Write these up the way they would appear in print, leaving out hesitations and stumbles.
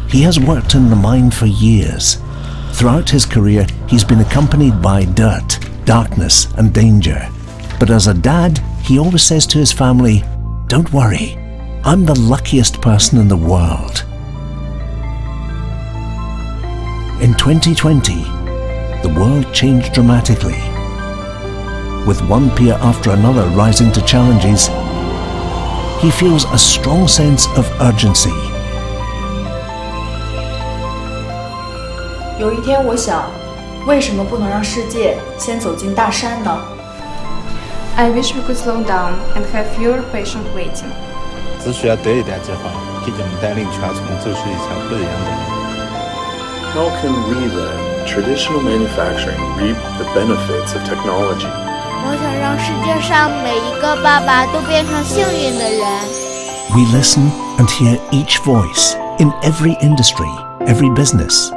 He has worked in the mine for years. Throughout his career, he's been accompanied by dirt, darkness, and danger. But as a dad, he always says to his family, "Don't worry, I'm the luckiest person in the world." In 2020, the world changed dramatically. With one peer after another rising to challenges, he feels a strong sense of urgency. 有一天我想，为什么不能让世界先走进大山呢？ I wish we could slow down and have fewer patient waiting. 只需要多一点计划，可以将我们带领全村走出一条不一样的路。 How can we then, traditional manufacturing, reap the benefits of technology? 我想让世界上每一个爸爸都变成幸运的人。 We listen and hear each voice in every industry, every business,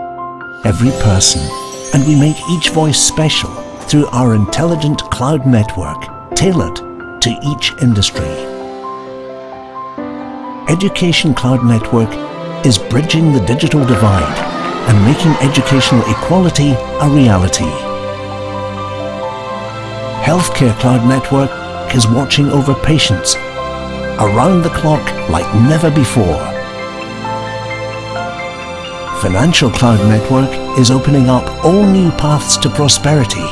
every person, and we make each voice special through our intelligent cloud network, tailored to each industry. Education Cloud Network is bridging the digital divide and making educational equality a reality. Healthcare Cloud Network is watching over patients around the clock like never before. Financial Cloud Network is opening up all new paths to prosperity,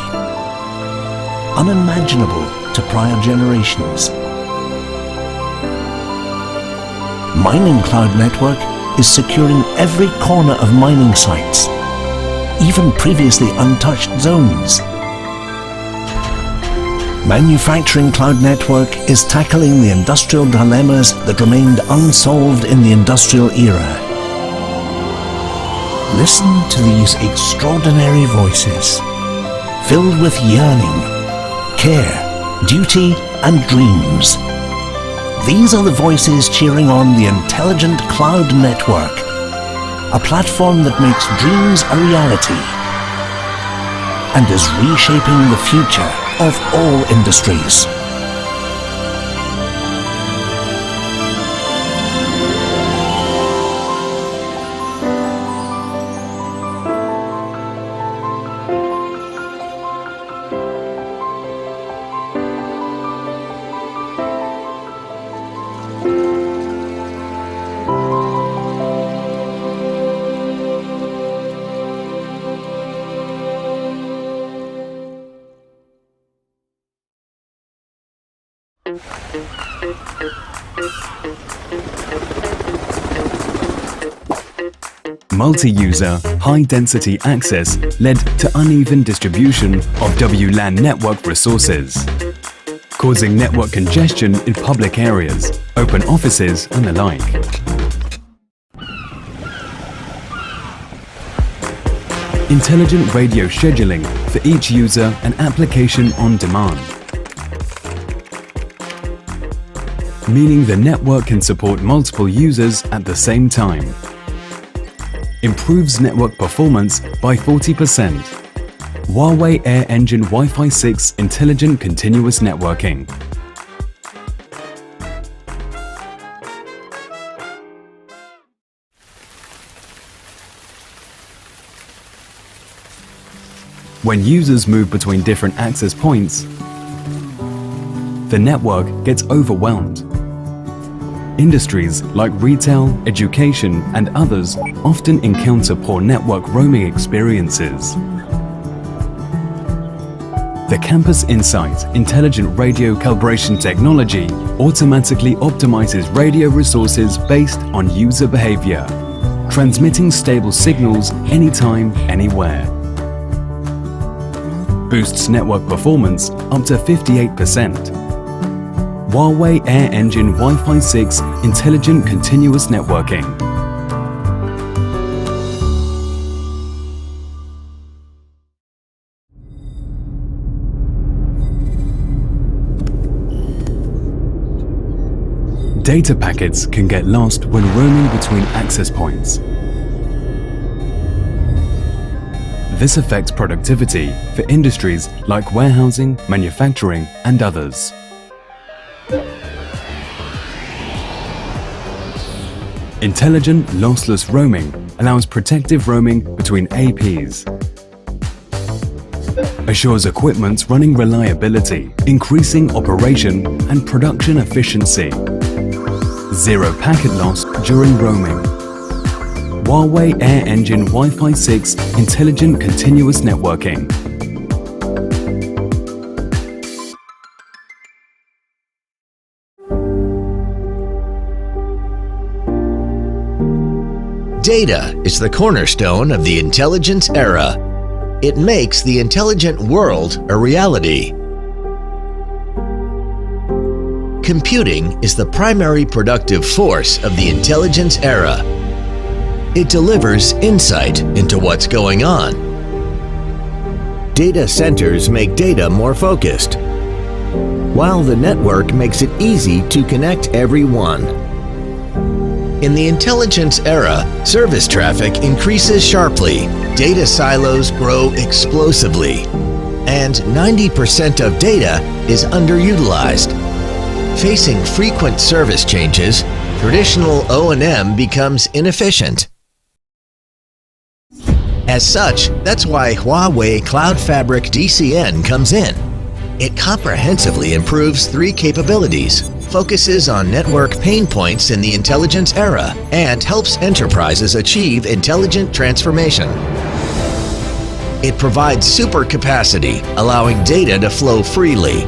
unimaginable to prior generations. Mining Cloud Network is securing every corner of mining sites, even previously untouched zones. Manufacturing Cloud Network is tackling the industrial dilemmas that remained unsolved in the industrial era. Listen to these extraordinary voices, filled with yearning, care, duty, and dreams. These are the voices cheering on the Intelligent Cloud Network, a platform that makes dreams a reality and is reshaping the future of all industries. Multi-user, high-density access led to uneven distribution of WLAN network resources, causing network congestion in public areas, open offices and the like. Intelligent radio scheduling for each user and application on demand, meaning the network can support multiple users at the same time. Improves network performance by 40%. Huawei Air Engine Wi-Fi 6 Intelligent Continuous Networking. When users move between different access points, the network gets overwhelmed. Industries like retail, education, and others often encounter poor network roaming experiences. The Campus Insight intelligent radio calibration technology automatically optimizes radio resources based on user behavior, transmitting stable signals anytime, anywhere. Boosts network performance up to 58%. Huawei Air Engine Wi-Fi 6 Intelligent Continuous Networking. Data packets can get lost when roaming between access points. This affects productivity for industries like warehousing, manufacturing, and others. Intelligent lossless roaming allows protective roaming between APs, assures equipment's running reliability, increasing operation and production efficiency, zero packet loss during roaming. Huawei Air Engine Wi-Fi 6 Intelligent Continuous Networking. Data is the cornerstone of the intelligence era. It makes the intelligent world a reality. Computing is the primary productive force of the intelligence era. It delivers insight into what's going on. Data centers make data more focused, while the network makes it easy to connect everyone. In the intelligence era, service traffic increases sharply, data silos grow explosively, and 90% of data is underutilized. Facing frequent service changes, traditional O&M becomes inefficient. As such, that's why Huawei Cloud Fabric DCN comes in. It comprehensively improves three capabilities, focuses on network pain points in the intelligence era, and helps enterprises achieve intelligent transformation. It provides super capacity, allowing data to flow freely.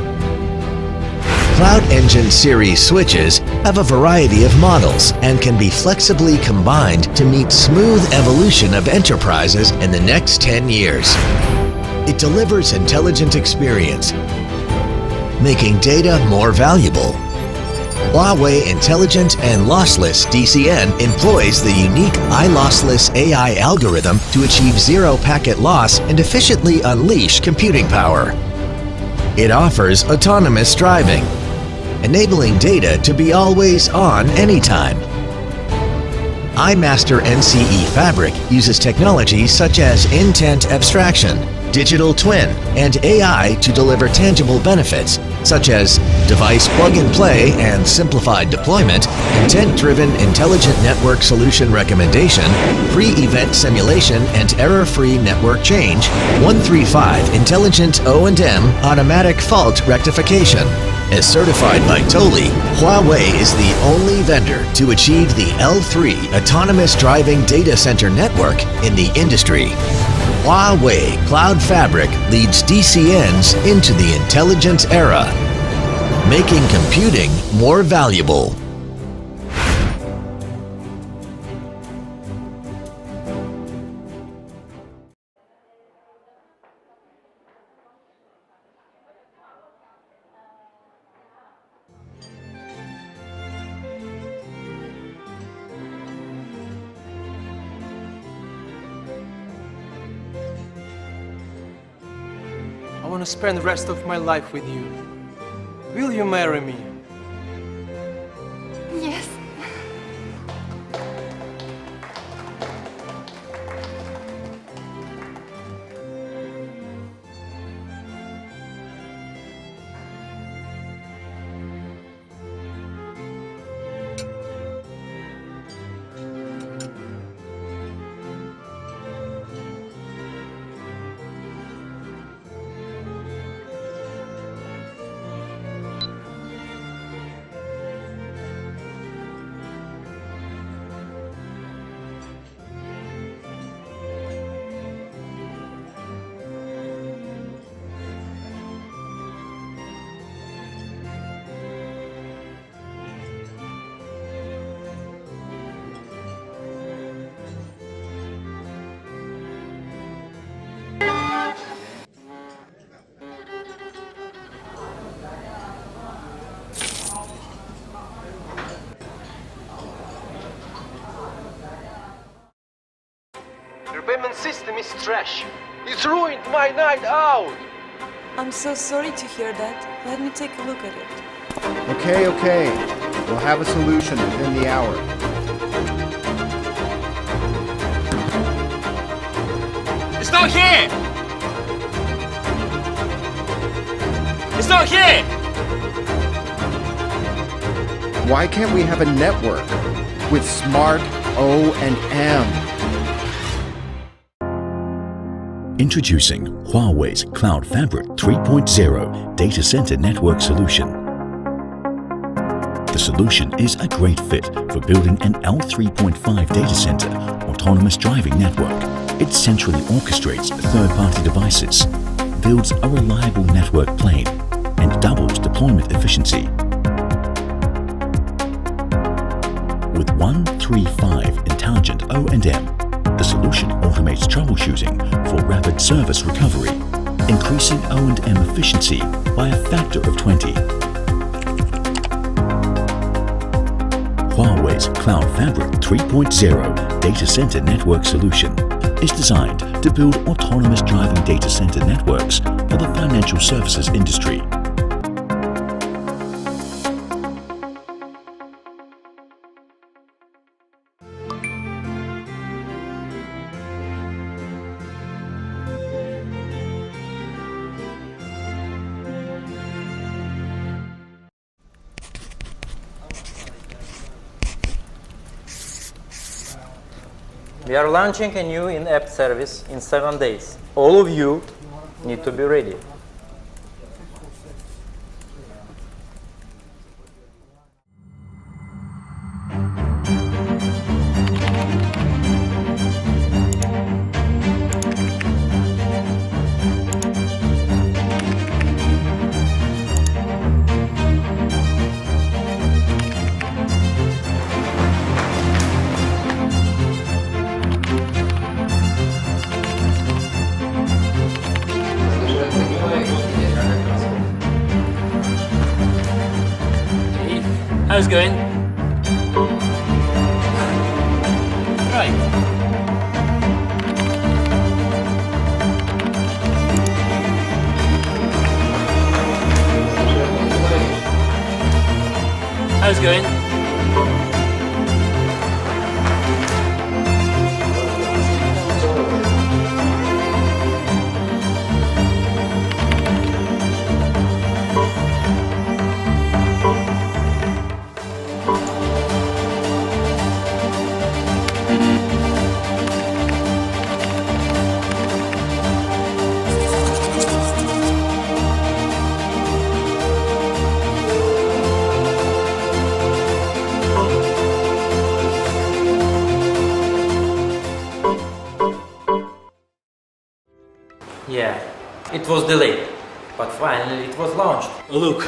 Cloud Engine series switches have a variety of models and can be flexibly combined to meet smooth evolution of enterprises in the next 10 years. It delivers intelligent experience, making data more valuable. Huawei Intelligent and Lossless DCN employs the unique iLossless AI algorithm to achieve zero packet loss and efficiently unleash computing power. It offers autonomous driving, enabling data to be always on anytime. iMaster NCE Fabric uses technologies such as intent abstraction, digital twin, and AI to deliver tangible benefits such as device plug-and-play and simplified deployment, intent-driven intelligent network solution recommendation, pre-event simulation and error-free network change, 135 intelligent O&M automatic fault rectification. As certified by Tolly, Huawei is the only vendor to achieve the L3 autonomous driving data center network in the industry. Huawei Cloud Fabric leads DCNs into the intelligence era, making computing more valuable. I want to spend the rest of my life with you. Will you marry me? Yes. Your payment system is trash. It's ruined my night out. I'm so sorry to hear that. Let me take a look at it. Okay. We'll have a solution within the hour. It's not here! It's not here! Why can't we have a network with smart O&M? Introducing Huawei's Cloud Fabric 3.0 Data Center Network Solution. The solution is a great fit for building an L3.5 data center autonomous driving network. It centrally orchestrates third-party devices, builds a reliable network plane, and doubles deployment efficiency. With 135 intelligent O&M, the solution automates troubleshooting for rapid service recovery, increasing O&M efficiency by a factor of 20. Huawei's Cloud Fabric 3.0 Data Center Network Solution is designed to build autonomous driving data center networks for the financial services industry. We are launching a new in-app service in 7 days. All of you need to be ready. How's it going? Right. How's it going? Yeah, it was delayed, but finally it was launched. Look,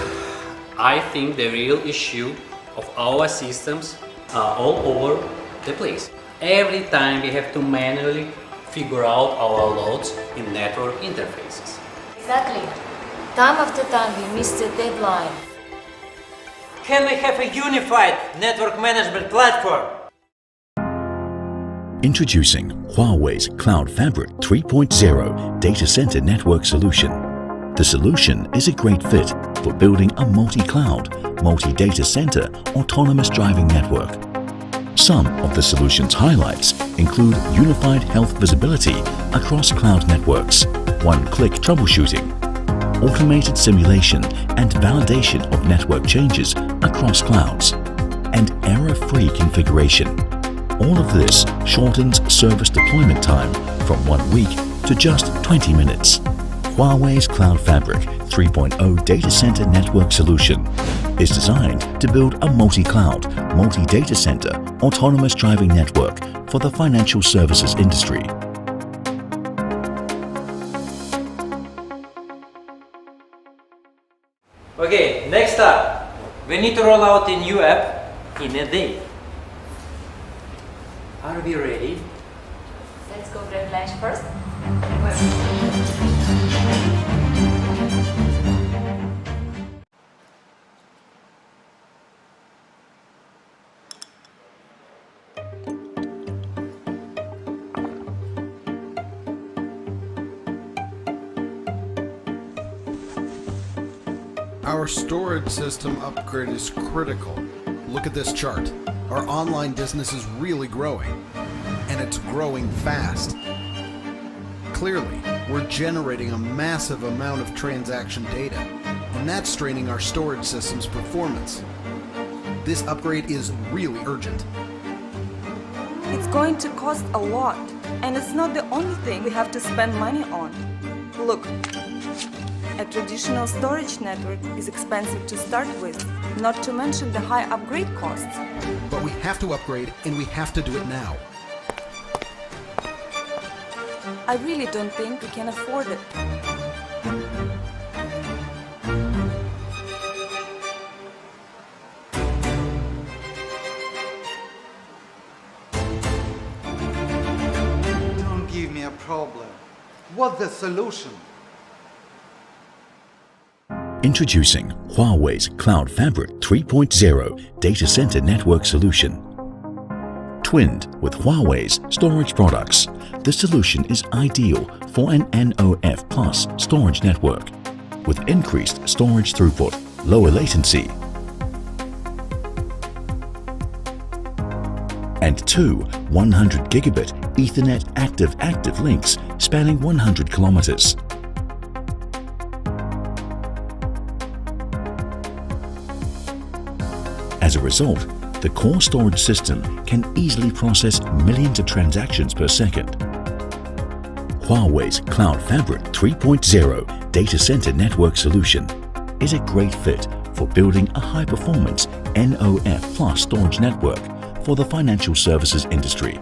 I think the real issue of our systems are all over the place. Every time we have to manually figure out our loads in network interfaces. Exactly. Time after time we miss the deadline. Can we have a unified network management platform? Introducing Huawei's Cloud Fabric 3.0 Data Center Network Solution. The solution is a great fit for building a multi-cloud, multi-data center autonomous driving network. Some of the solution's highlights include unified health visibility across cloud networks, one-click troubleshooting, automated simulation and validation of network changes across clouds, and error-free configuration. All of this shortens service deployment time from 1 week to just 20 minutes. Huawei's Cloud Fabric 3.0 Data Center Network Solution is designed to build a multi-cloud, multi-data center autonomous driving network for the financial services industry. Okay, next up, we need to roll out a new app in a day. Are we ready? Let's go grab lunch first. Our storage system upgrade is critical. Look at this chart. Our online business is really growing, and it's growing fast. Clearly, we're generating a massive amount of transaction data, and that's straining our storage system's performance. This upgrade is really urgent. It's going to cost a lot. And it's not the only thing we have to spend money on. Look, a traditional storage network is expensive to start with, not to mention the high upgrade costs. But we have to upgrade, and we have to do it now. I really don't think we can afford it. Don't give me a problem. What's the solution? Introducing Huawei's Cloud Fabric 3.0 Data Center Network Solution. Twinned with Huawei's storage products, the solution is ideal for an NOF Plus storage network with increased storage throughput, lower latency, and two 100 gigabit Ethernet active-active links spanning 100 kilometers. As a result, the core storage system can easily process millions of transactions per second. Huawei's Cloud Fabric 3.0 Data Center Network Solution is a great fit for building a high-performance NOF Plus storage network for the financial services industry.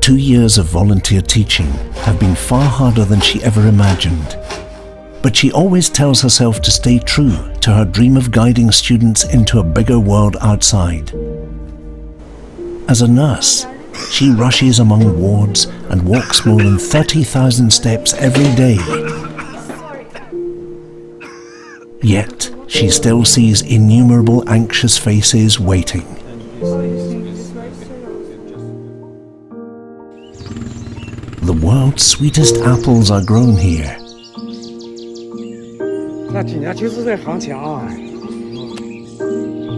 Two years of volunteer teaching have been far harder than she ever imagined. But she always tells herself to stay true to her dream of guiding students into a bigger world outside. As a nurse, she rushes among wards and walks more than 30,000 steps every day. Yet, she still sees innumerable anxious faces waiting. The world's sweetest apples are grown here.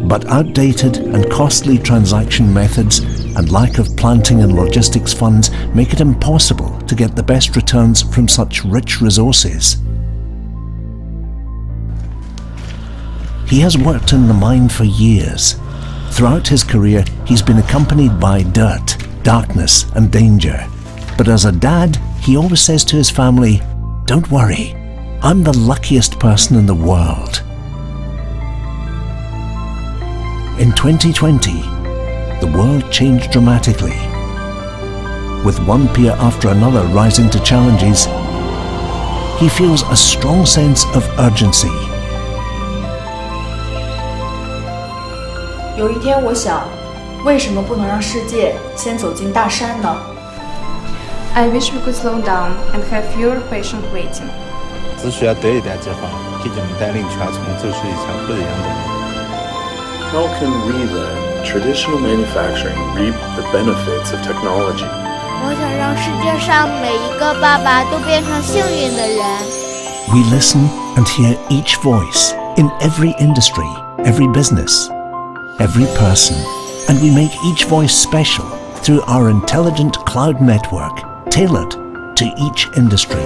But outdated and costly transaction methods and lack of planting and logistics funds make it impossible to get the best returns from such rich resources. He has worked in the mine for years. Throughout his career, he's been accompanied by dirt, darkness, and danger. But as a dad, he always says to his family, "Don't worry, I'm the luckiest person in the world." In 2020, the world changed dramatically. With one peer after another rising to challenges, he feels a strong sense of urgency. 有一天我想，为什么不能让世界先走进大山呢？ I wish we could slow down and have fewer patient waiting. 只需要对一点之后，它就能带领全村走出一条不一样的路。 How can we then, traditional manufacturing, reap the benefits of technology? 我想让世界上每一个爸爸都变成幸运的人。 We listen and hear each voice in every industry, every business, every person, and we make each voice special through our intelligent cloud network, tailored to each industry.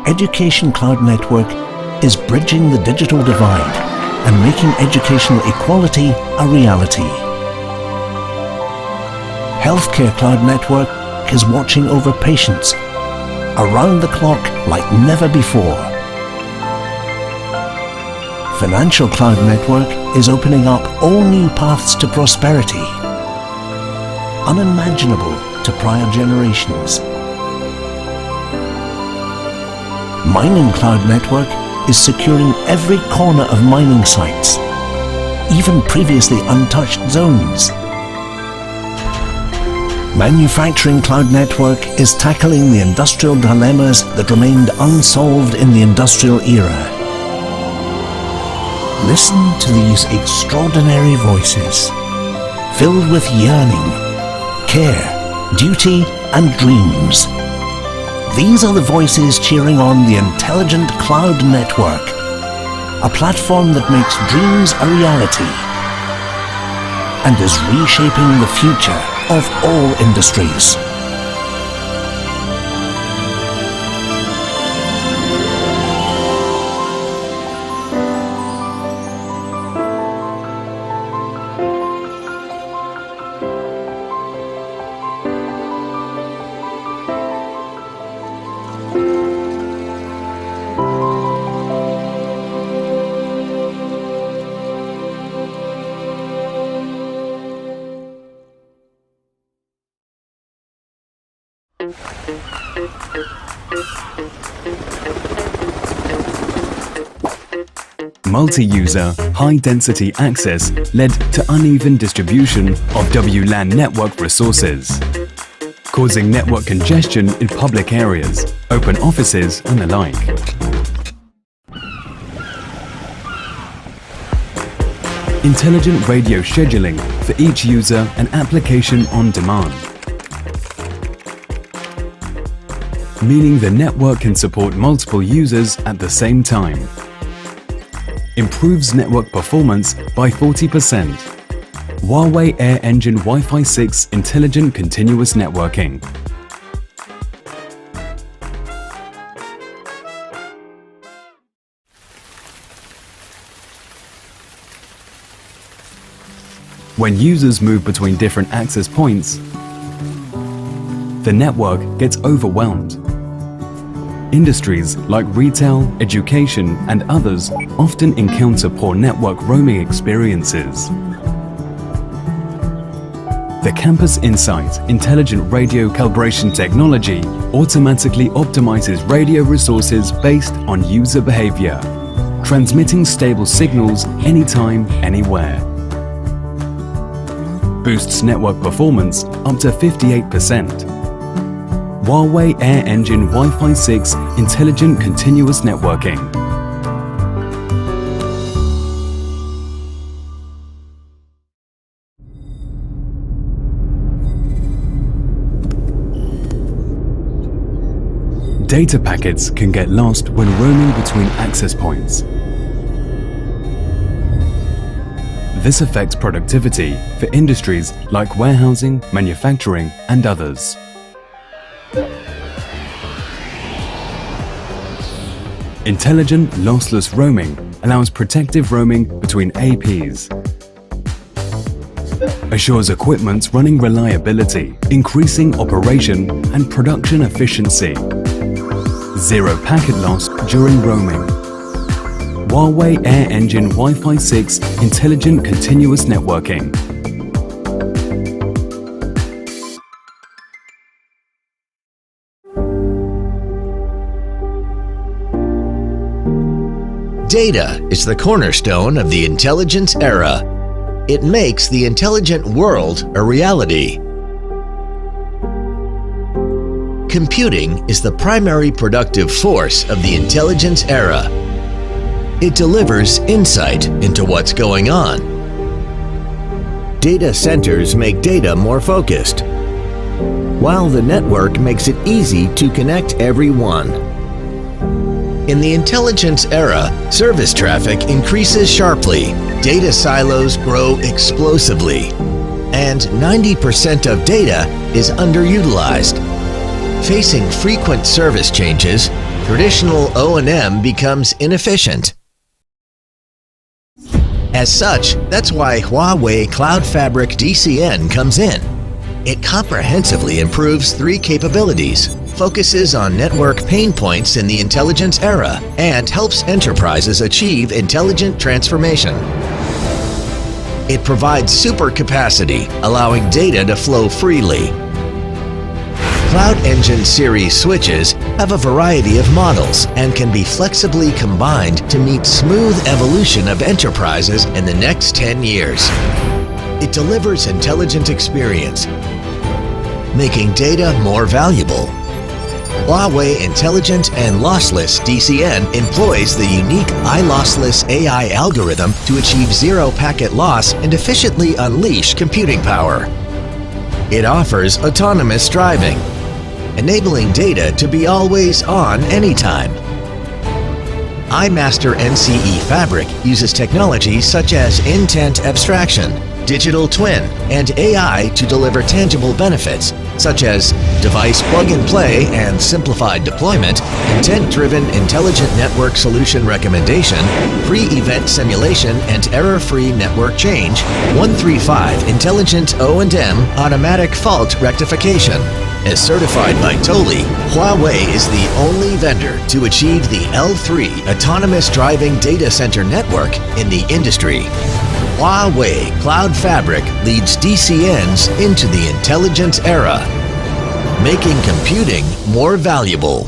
Education Cloud Network is bridging the digital divide and making educational equality a reality. Healthcare Cloud Network is watching over patients around the clock like never before. Financial Cloud Network is opening up all new paths to prosperity, unimaginable to prior generations. Mining Cloud Network is securing every corner of mining sites, even previously untouched zones. Manufacturing Cloud Network is tackling the industrial dilemmas that remained unsolved in the industrial era. Listen to these extraordinary voices, filled with yearning, care, duty, and dreams. These are the voices cheering on the intelligent cloud network, a platform that makes dreams a reality and is reshaping the future of all industries. Multi-user, high-density access led to uneven distribution of WLAN network resources, causing network congestion in public areas, open offices and the like. Intelligent radio scheduling for each user and application on demand, meaning the network can support multiple users at the same time. Improves network performance by 40%. Huawei Air Engine Wi-Fi 6 Intelligent Continuous Networking. When users move between different access points, the network gets overwhelmed. Industries like retail, education, and others often encounter poor network roaming experiences. The Campus Insight intelligent radio calibration technology automatically optimizes radio resources based on user behavior, transmitting stable signals anytime, anywhere. Boosts network performance up to 58%. Huawei Air Engine Wi-Fi 6 Intelligent Continuous Networking. Data packets can get lost when roaming between access points. This affects productivity for industries like warehousing, manufacturing, and others. Intelligent lossless roaming allows protective roaming between APs, assures equipment's running reliability, increasing operation and production efficiency. Zero packet loss during roaming. Huawei Air Engine Wi-Fi 6 Intelligent Continuous Networking. Data is the cornerstone of the intelligence era. It makes the intelligent world a reality. Computing is the primary productive force of the intelligence era. It delivers insight into what's going on. Data centers make data more focused, while the network makes it easy to connect everyone. In the intelligence era, service traffic increases sharply, data silos grow explosively, and 90% of data is underutilized. Facing frequent service changes, traditional O&M becomes inefficient. As such, that's why Huawei Cloud Fabric DCN comes in. It comprehensively improves three capabilities, focuses on network pain points in the intelligence era, and helps enterprises achieve intelligent transformation. It provides super capacity, allowing data to flow freely. Cloud Engine series switches have a variety of models and can be flexibly combined to meet smooth evolution of enterprises in the next 10 years. It delivers intelligent experience, making data more valuable. Huawei Intelligent and Lossless DCN employs the unique iLossless AI algorithm to achieve zero packet loss and efficiently unleash computing power. It offers autonomous driving, enabling data to be always on anytime. iMaster NCE Fabric uses technologies such as intent abstraction, digital twin, and AI to deliver tangible benefits such as device plug-and-play and simplified deployment, intent-driven intelligent network solution recommendation, pre-event simulation and error-free network change, 135 intelligent O&M automatic fault rectification. As certified by TOLI, Huawei is the only vendor to achieve the L3 autonomous driving data center network in the industry. Huawei Cloud Fabric leads DCNs into the intelligence era, making computing more valuable.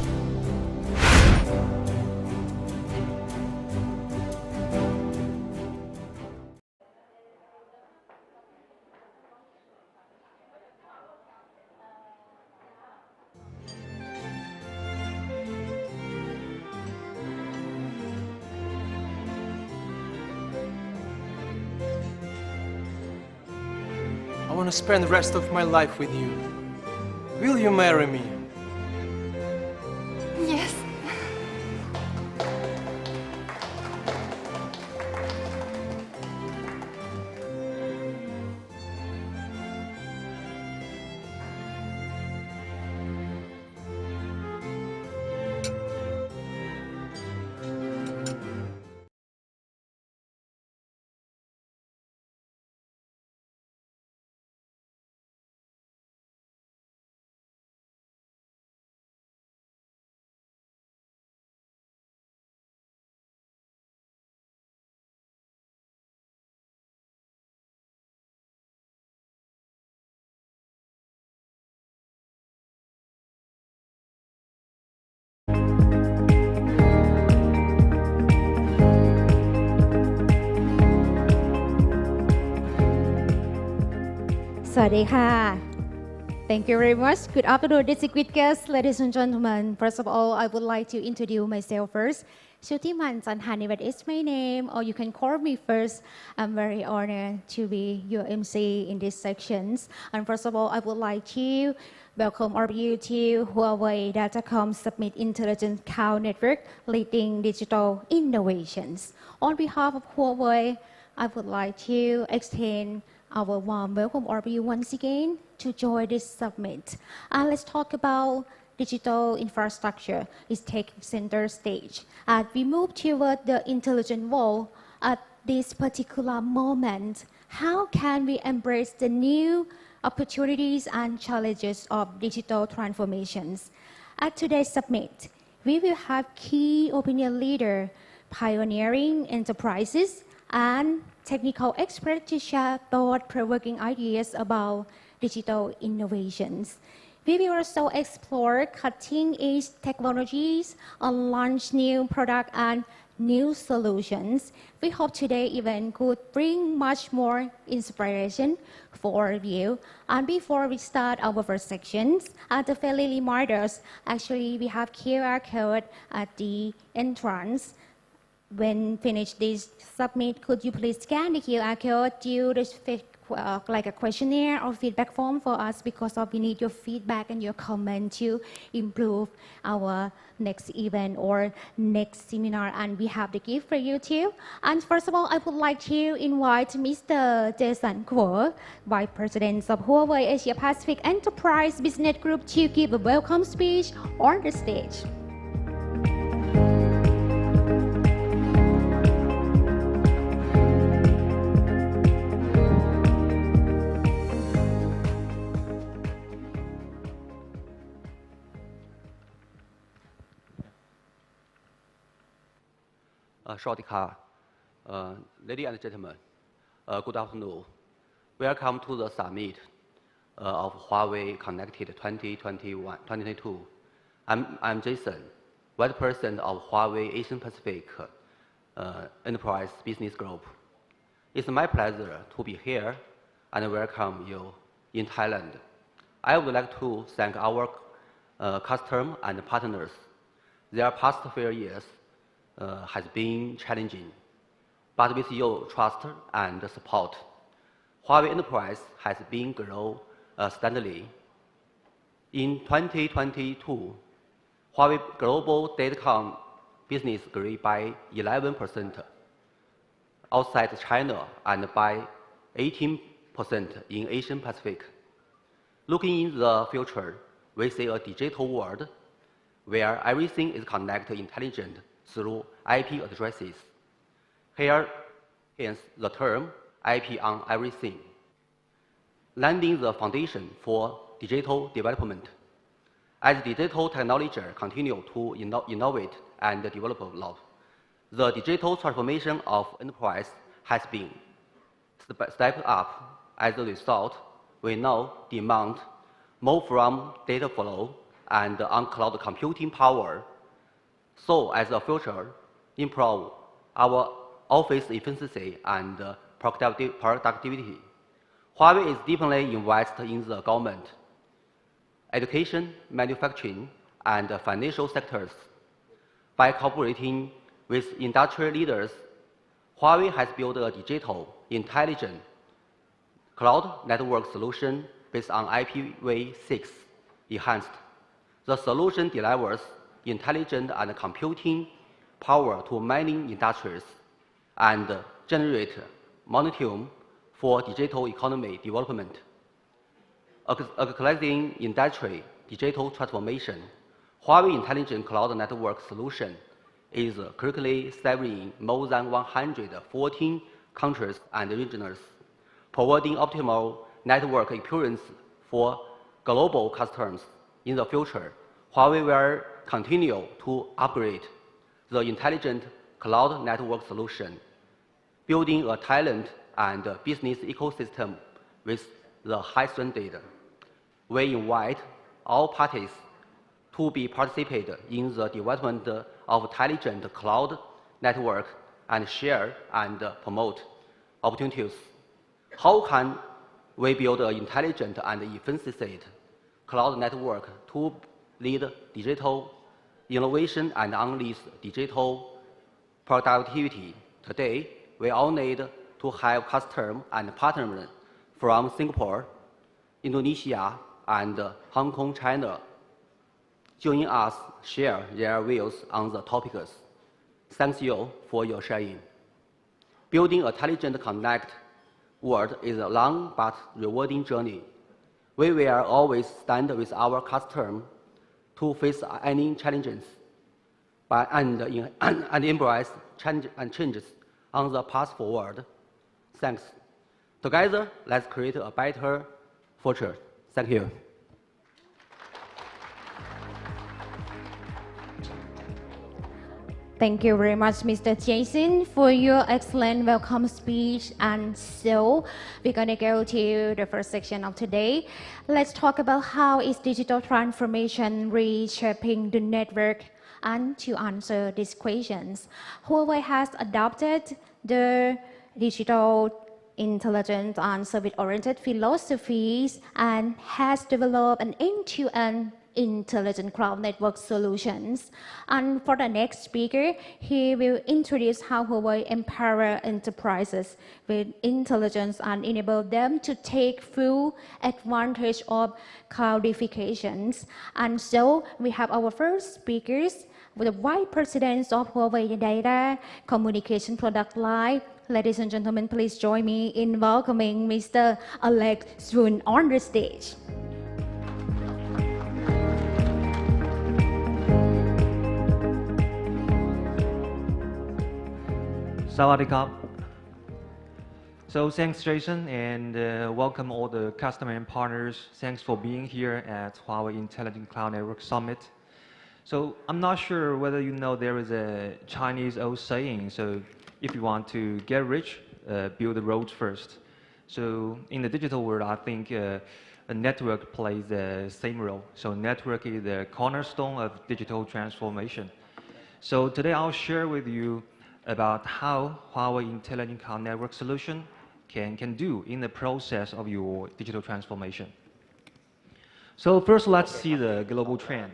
I want to spend the rest of my life with you. Will you marry me? Yes. Thank you very much. Good afternoon, distinguished guests, ladies and gentlemen. First of all, I would like to introduce myself first. Shutiman Sanhanivat is my name, or you can call me first. I'm very honored to be your MC in these sections. And first of all, I would like to welcome all of you to Huawei Datacom Summit Intelligent Cloud Network, leading digital innovations. On behalf of Huawei, I would like to extend our warm welcome all of you once again to join this summit. And let's talk about digital infrastructure is taking center stage. As we move toward the intelligent world, at this particular moment, how can we embrace the new opportunities and challenges of digital transformations? At today's summit, we will have key opinion leaders, pioneering enterprises, and technical experts to share thought-provoking ideas about digital innovations. We will also explore cutting-edge technologies and launch new products and new solutions. We hope today's event could bring much more inspiration for you. And before we start our first sections, at the friendly reminders, actually we have QR code at the entrance. When finished this summit, could you please scan the QR code, do this like a questionnaire or feedback form for us, because we need your feedback and your comment to improve our next event or next seminar, and we have the gift for you too. And first of all, I would like to invite Mr. Jason Kuo, Vice President of Huawei Asia Pacific Enterprise Business Group, to give a welcome speech on the stage. Ladies and gentlemen, good afternoon. Welcome to the summit of Huawei Connected 2022. I'm Jason, Vice President of Huawei Asian Pacific Enterprise Business Group. It's my pleasure to be here and welcome you in Thailand. I would like to thank our customers and partners. Their past few years has been challenging, but with your trust and support, Huawei Enterprise has been growing steadily. In 2022, Huawei global datacom business grew by 11% outside China and by 18% in Asian Pacific. Looking in the future, we see a digital world where everything is connected intelligent through IP addresses. Here, hence the term IP on everything, laying the foundation for digital development. As digital technology continue to innovate and develop, the digital transformation of enterprise has been stepped up. As a result, we now demand more from data flow and on cloud computing power. So, as a future, improve our office efficiency and productivity. Huawei is deeply invested in the government, education, manufacturing, and financial sectors. By cooperating with industry leaders, Huawei has built a digital, intelligent cloud network solution based on IPv6 enhanced. The solution delivers intelligent and computing power to many industries and generate momentum for digital economy development. Accelerating industry digital transformation, Huawei Intelligent Cloud Network Solution is currently serving more than 114 countries and regions, providing optimal network experience for global customers. In the future, Huawei will continue to upgrade the intelligent cloud network solution, building a talent and business ecosystem with the high standard. We invite all parties to be participate in the development of intelligent cloud network and share and promote opportunities. How can we build an intelligent and efficient cloud network to lead digital innovation and unleash digital productivity? Today, we all need to have customers and partners from Singapore, Indonesia, and Hong Kong, China join us share their views on the topics. Thank you for your sharing. Building a intelligent connect world is a long but rewarding journey. We will always stand with our customers to face any challenges and embrace changes on the path forward. Thanks. Together, let's create a better future. Thank you. Thank you very much, Mr. Jason, for your excellent welcome speech. And so we're going to go to the first section of today. Let's talk about how is digital transformation reshaping the network. And to answer these questions, Huawei has adopted the digital intelligence and service-oriented philosophies and has developed an end-to-end intelligent cloud network solutions. And for the next speaker, he will introduce how Huawei empower enterprises with intelligence and enable them to take full advantage of cloudifications. And so we have our first speakers with the Vice President of Huawei Data Communication Product Line. Ladies and gentlemen, please join me in welcoming Mr. Alex Swoon on the stage. Sawadee-krap. So thanks, Jason, and welcome all the customers and partners. Thanks for being here at Huawei Intelligent Cloud Network Summit. So I'm not sure whether you know there is a Chinese old saying, so if you want to get rich, build the roads first. So in the digital world, I think a network plays the same role. So network is the cornerstone of digital transformation. So today I'll share with you about how Huawei Intelligent Cloud Network Solution can do in the process of your digital transformation. So first, let's see the global trend.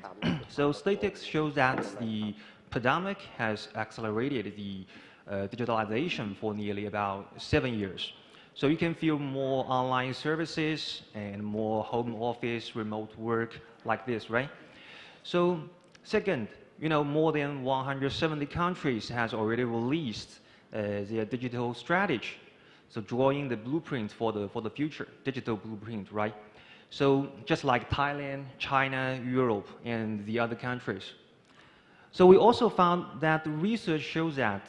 So statistics shows that the pandemic has accelerated the digitalization for nearly about 7 years. So you can feel more online services and more home office, remote work like this, right? So second, more than 170 countries has already released their digital strategy. So drawing the blueprint for the future, digital blueprint, right? So just like Thailand, China, Europe, and the other countries. So we also found that the research shows that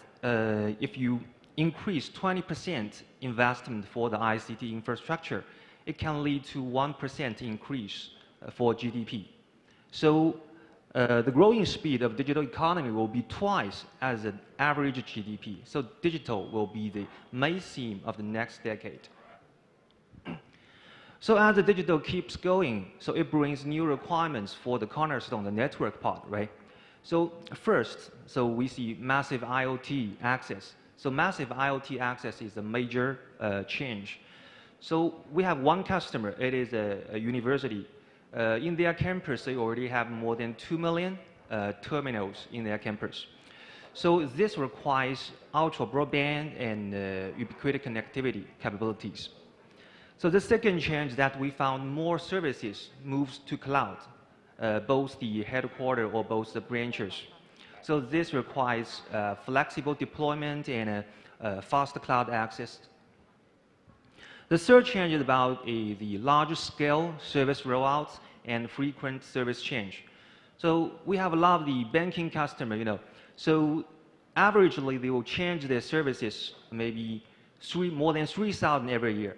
if you increase 20% investment for the ICT infrastructure, it can lead to 1% increase for GDP. So the growing speed of digital economy will be twice as an average GDP. So digital will be the main theme of the next decade. So as the digital keeps going, so it brings new requirements for the cornerstone, the network part, right? So first, so we see massive IoT access. So massive IoT access is a major change. So we have one customer, it is a university. In their campus, they already have more than 2 million terminals in their campus. So this requires ultra broadband and ubiquitous connectivity capabilities. So the second change that we found more services moves to cloud, both the headquarters or both the branches. So this requires flexible deployment and fast cloud access. The third change is about the larger scale service rollouts and frequent service change. So we have a lot of the banking customers, So averagely, they will change their services maybe more than 3,000 every year.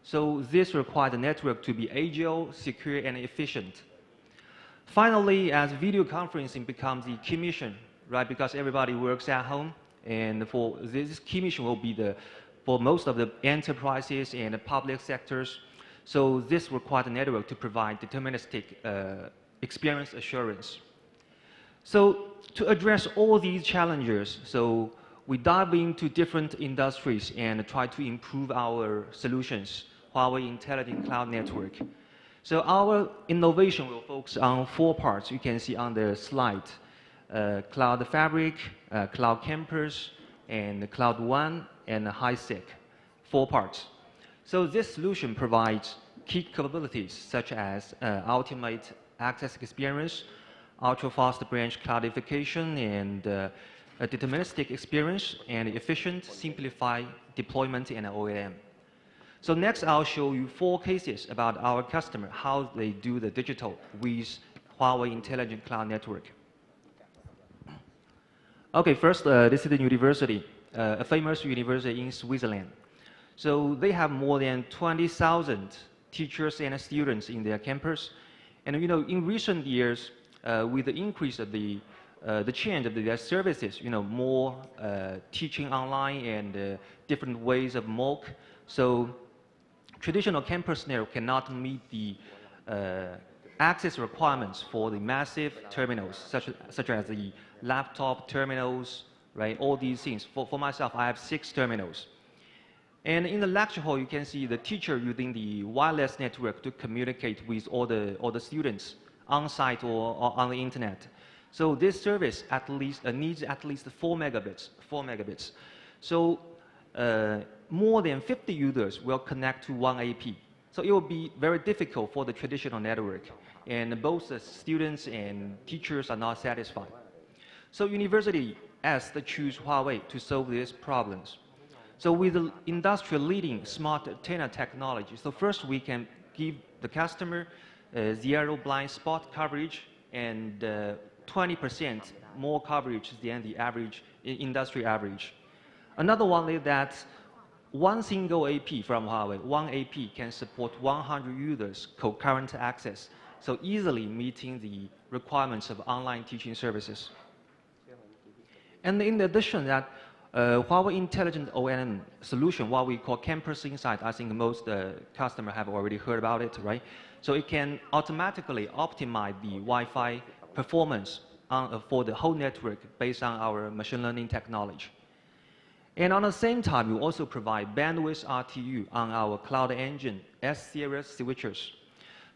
So this requires the network to be agile, secure, and efficient. Finally, as video conferencing becomes the key mission, right? Because everybody works at home, and for this key mission will be for most of the enterprises and the public sectors. So this requires the network to provide deterministic experience assurance. So to address all these challenges, so we dive into different industries and try to improve our solutions, Huawei Intelligent Cloud Network. So our innovation will focus on 4 parts you can see on the slide. Cloud Fabric, Cloud Campus, and Cloud One, and HiSec, 4 parts. So this solution provides key capabilities such as ultimate access experience, ultra-fast branch cloudification, and a deterministic experience, and efficient, simplified deployment and OEM. So next, I'll show you 4 cases about our customer, how they do the digital with Huawei Intelligent Cloud Network. Okay, first, this is the university, a famous university in Switzerland. So they have more than 20,000 teachers and students in their campus. And in recent years, with the increase of the change of their services, more teaching online and different ways of MOOC. So traditional campus network cannot meet the access requirements for the massive terminals, such as the laptop terminals, right? All these things. For myself, I have 6 terminals. And in the lecture hall, you can see the teacher using the wireless network to communicate with all the students on-site or on the internet. So this service needs at least 4 megabits. So more than 50 users will connect to one AP. So it will be very difficult for the traditional network. And both the students and teachers are not satisfied. So university asked to choose Huawei to solve these problems. So with the industry-leading smart antenna technology, so first we can give the customer zero blind spot coverage and 20% more coverage than the average industry average. Another one is that one single AP from Huawei, one AP can support 100 users concurrent access, so easily meeting the requirements of online teaching services. And in addition that Huawei Intelligent ONN solution, what we call Campus Insight, I think most customers have already heard about it, right? So it can automatically optimize the Wi-Fi performance for the whole network based on our machine learning technology. And on the same time, we also provide bandwidth RTU on our Cloud Engine S-series switchers.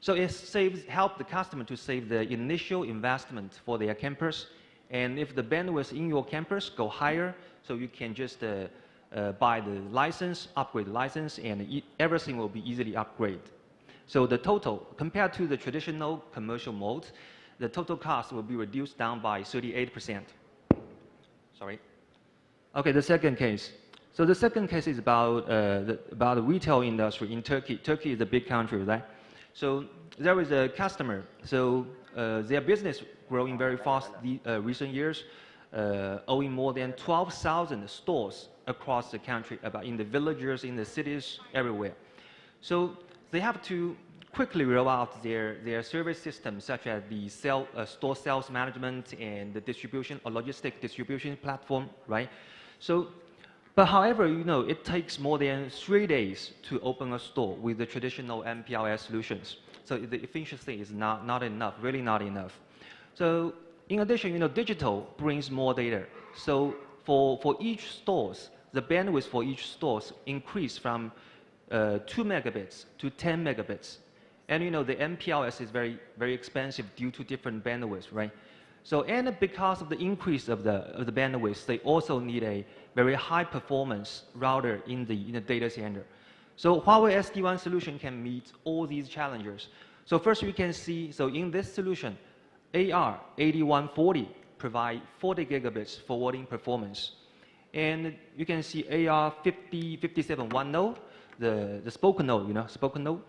So it helps the customer to save the initial investment for their campus. And if the bandwidth in your campus go higher, so you can just buy the license, upgrade the license, and everything will be easily upgraded. So the total, compared to the traditional commercial mode, the total cost will be reduced down by 38%. Sorry. Okay, the second case. So the second case is about the retail industry in Turkey. Turkey is a big country, right? So there is a customer. So their business growing very fast recent years, owing more than 12,000 stores across the country, about in the villages, in the cities, everywhere. So they have to quickly roll out their service systems, such as the store sales management and the distribution or logistic distribution platform, right? So, but however, you know, it takes more than 3 days to open a store with the traditional MPLS solutions. So the efficiency is not enough, really not enough. So in addition, you know, digital brings more data. So for each stores, the bandwidth for each stores increased from 2 megabits to 10 megabits. And you know, the MPLS is very, very expensive due to different bandwidths, right? So, and because of the increase of the bandwidth, they also need a very high performance router in the data center. So Huawei SD-WAN solution can meet all these challenges. So first we can see, so in this solution, AR8140 provide 40 gigabits forwarding performance. And you can see AR5710, the spoken node, you know, spoken node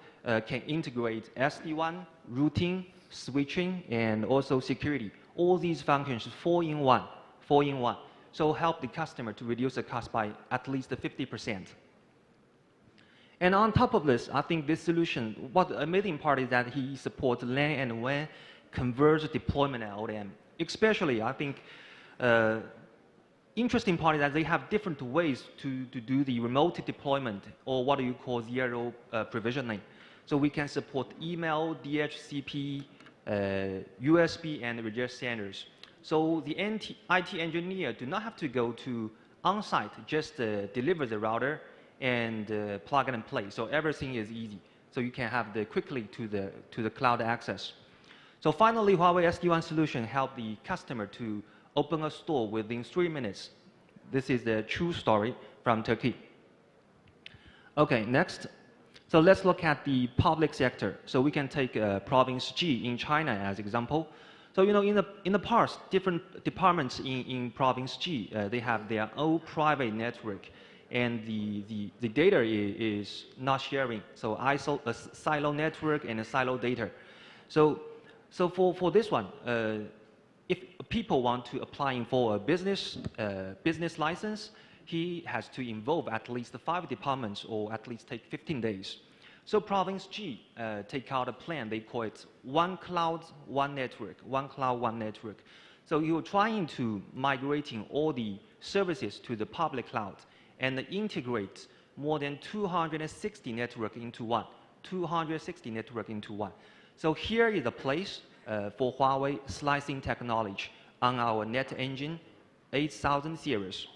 can integrate SD-WAN, routing, switching, and also security. All these functions 4-in-1. So help the customer to reduce the cost by at least 50%. And on top of this, I think this solution, what the amazing part is that he supports LAN and WAN converged deployment at ODM. Especially, I think, interesting part is that they have different ways to do the remote deployment, or what do you call zero provisioning. So we can support email, DHCP, USB, and register centers. So the IT engineer do not have to go to on-site, just deliver the router and plug and play. So everything is easy. So you can have quickly to the cloud access. So finally, Huawei SD-WAN solution helped the customer to open a store within 3 minutes. This is the true story from Turkey. Okay, next. So let's look at the public sector. So we can take province G in China as example. So you know, in the past, different departments in province G, they have their own private network, and the data is not sharing. So a silo network and a silo data. So for this one, if people want to apply for a business license, he has to involve at least 5 departments, or at least take 15 days. So province G take out a plan. They call it one cloud, one network, one cloud, one network. So you're trying to migrating all the services to the public cloud and integrate more than 260 network into one. 260 network into one. So here is a place for Huawei slicing technology on our Net Engine 8000 series.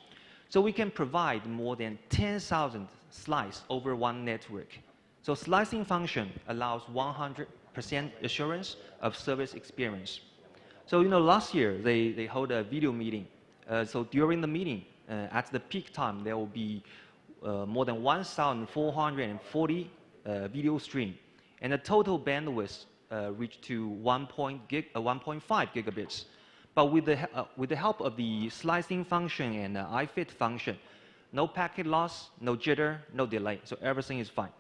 So we can provide more than 10,000 slices over one network. So slicing function allows 100% assurance of service experience. So you know, last year they hold a video meeting. So during the meeting, at the peak time, there will be more than 1,440 video stream, and the total bandwidth reached to 1.5 gigabits. But with the help of the slicing function and iFit function, no packet loss, no jitter, no delay. So everything is fine.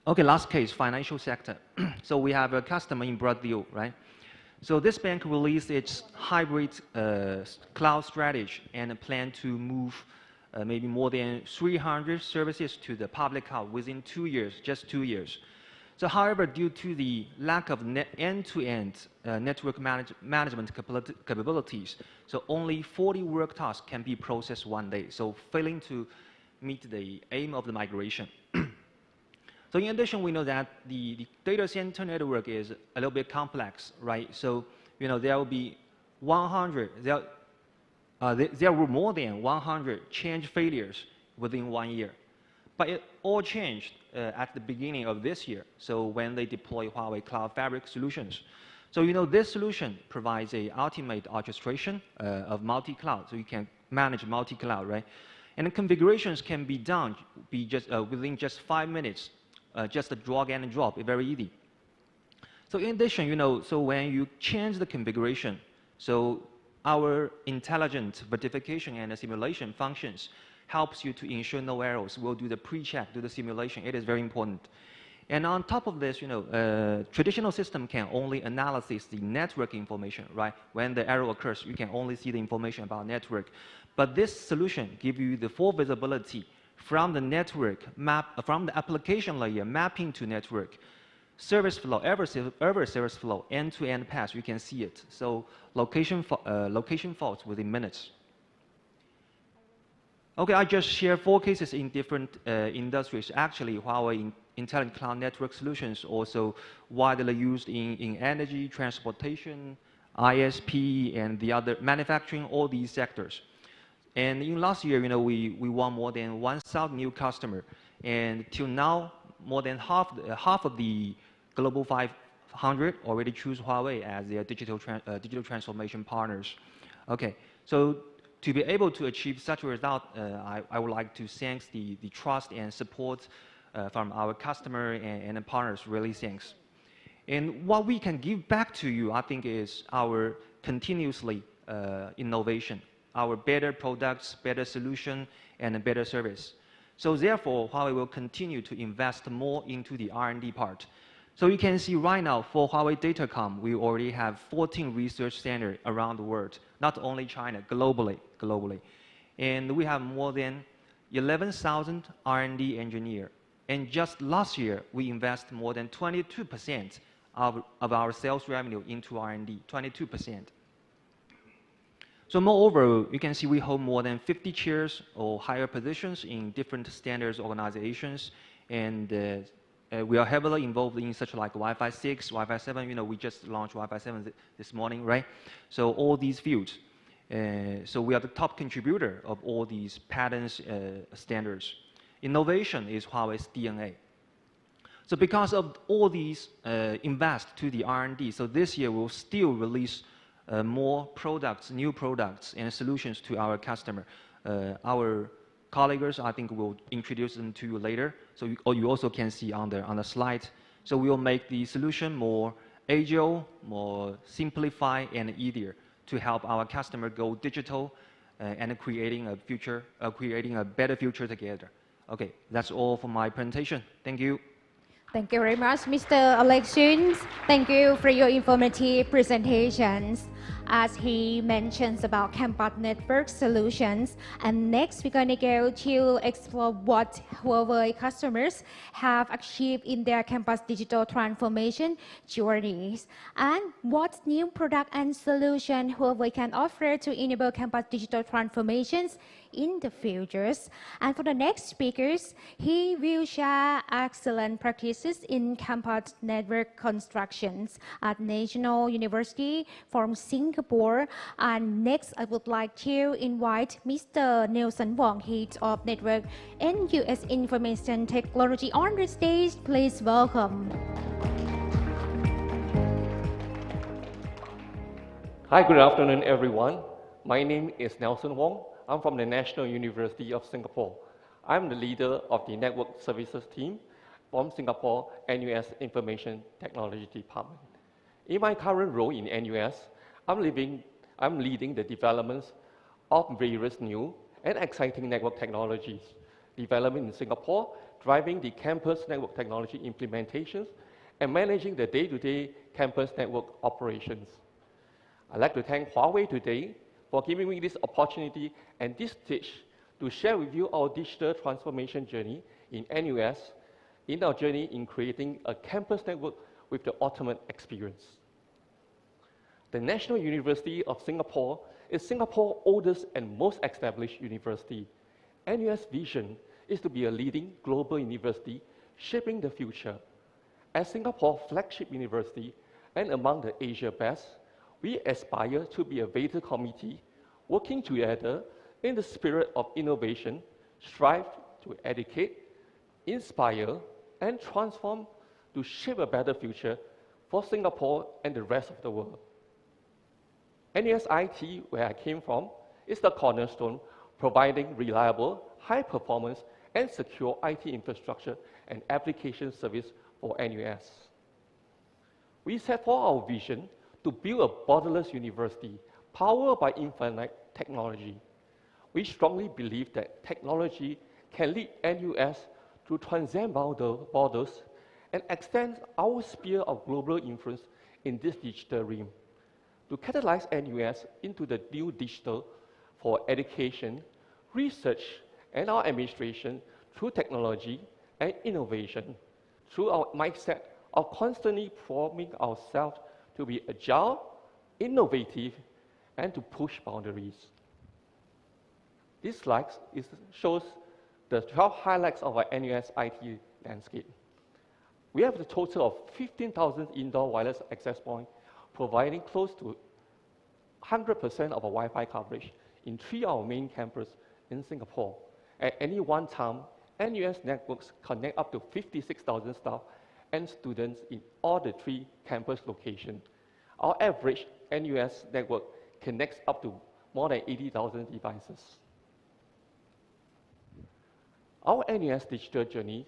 Okay, last case, financial sector. So we have a customer in Brazil, right? So this bank released its hybrid cloud strategy and plan to move maybe more than 300 services to the public cloud within 2 years, just 2 years. So however, due to the lack of end-to-end network management capabilities, so only 40 work tasks can be processed one day, so failing to meet the aim of the migration. So in addition, we know that the data center network is a little bit complex, right? So, you know, there will be 100, there were more than 100 change failures within 1 year. But it all changed at the beginning of this year, so when they deploy Huawei Cloud Fabric solutions. So, you know, this solution provides a ultimate orchestration of multi-cloud, so you can manage multi-cloud, right? And the configurations can be done within just 5 minutes, just a drag and drop, very easy. So in addition, so when you change the configuration, so our intelligent verification and simulation functions helps you to ensure no errors. We'll do the pre-check, do the simulation. It is very important. And on top of this, traditional system can only analyze the network information, right? When the error occurs, you can only see the information about network. But this solution gives you the full visibility from the network from the application layer mapping to network. Service flow, every service flow, end-to-end path, you can see it. So location faults within minutes. Okay, I just shared 4 cases in different industries. Actually, Huawei Intelligent Cloud Network Solutions also widely used in energy, transportation, ISP, and the other manufacturing, all these sectors. And in last year, we won more than 1,000 new customers. And till now, more than half of the Global 500 already choose Huawei as their digital transformation partners. Okay, so to be able to achieve such a result, I would like to thank the trust and support from our customer and partners, really thanks. And what we can give back to you, I think, is our continuously innovation, our better products, better solution, and a better service. So therefore, Huawei will continue to invest more into the R&D part. So you can see right now for Huawei Datacom, we already have 14 research centers around the world, not only China, globally. And we have more than 11,000 R&D engineers. And just last year, we invest more than 22% of our sales revenue into R&D, 22%. So moreover, you can see we hold more than 50 chairs or higher positions in different standards organizations, and we are heavily involved in such like Wi-Fi 6, Wi-Fi 7. We just launched Wi-Fi 7 this morning, right? So all these fields. So we are the top contributor of all these patents standards. Innovation is Huawei's DNA. So because of all these invest to the R&D, so this year we'll still release more products, new products and solutions to our customer. Our colleagues, I think, will introduce them to you later. So you also can see on the slide. So we'll make the solution more agile, more simplified, and easier to help our customer go digital and creating a better future together. Okay, that's all for my presentation. Thank you. Thank you very much, Mr. Alexis. Thank you for your informative presentations. As he mentions about campus network solutions, and next we're going to go to explore what Huawei customers have achieved in their campus digital transformation journeys, and what new product and solution Huawei can offer to enable campus digital transformations in the futures. And for the next speakers, he will share excellent practices in campus network constructions at National University from Singapore. And next, I would like to invite Mr. Nelson Wong, Head of Network and US Information Technology on the stage. Please welcome. Hi, good afternoon, everyone. My name is Nelson Wong. I'm from the National University of Singapore. I'm the leader of the Network Services team from Singapore NUS Information Technology Department. In my current role in NUS, I'm leading the developments of various new and exciting network technologies developed in Singapore, driving the campus network technology implementations, and managing the day-to-day campus network operations. I'd like to thank Huawei today for giving me this opportunity and this stage to share with you our digital transformation journey in NUS, in our journey in creating a campus network with the ultimate experience. The National University of Singapore is Singapore's oldest and most established university. NUS vision is to be a leading global university shaping the future. As Singapore's flagship university and among the Asia best, we aspire to be a Veda committee working together in the spirit of innovation, strive to educate, inspire, and transform to shape a better future for Singapore and the rest of the world. NUS IT, where I came from, is the cornerstone, providing reliable, high performance, and secure IT infrastructure and application service for NUS. We set for our vision to build a borderless university powered by infinite technology. We strongly believe that technology can lead NUS to transcend borders and extend our sphere of global influence in this digital realm, to catalyze NUS into the new digital for education, research, and our administration through technology and innovation, through our mindset of constantly forming ourselves to be agile, innovative, and to push boundaries. This slide shows the 12 highlights of our NUS IT landscape. We have a total of 15,000 indoor wireless access points, providing close to 100% of our Wi-Fi coverage in 3 of our main campuses in Singapore. At any one time, NUS networks connect up to 56,000 staff and students in all the 3 campus locations. Our average NUS network connects up to more than 80,000 devices. Our NUS digital journey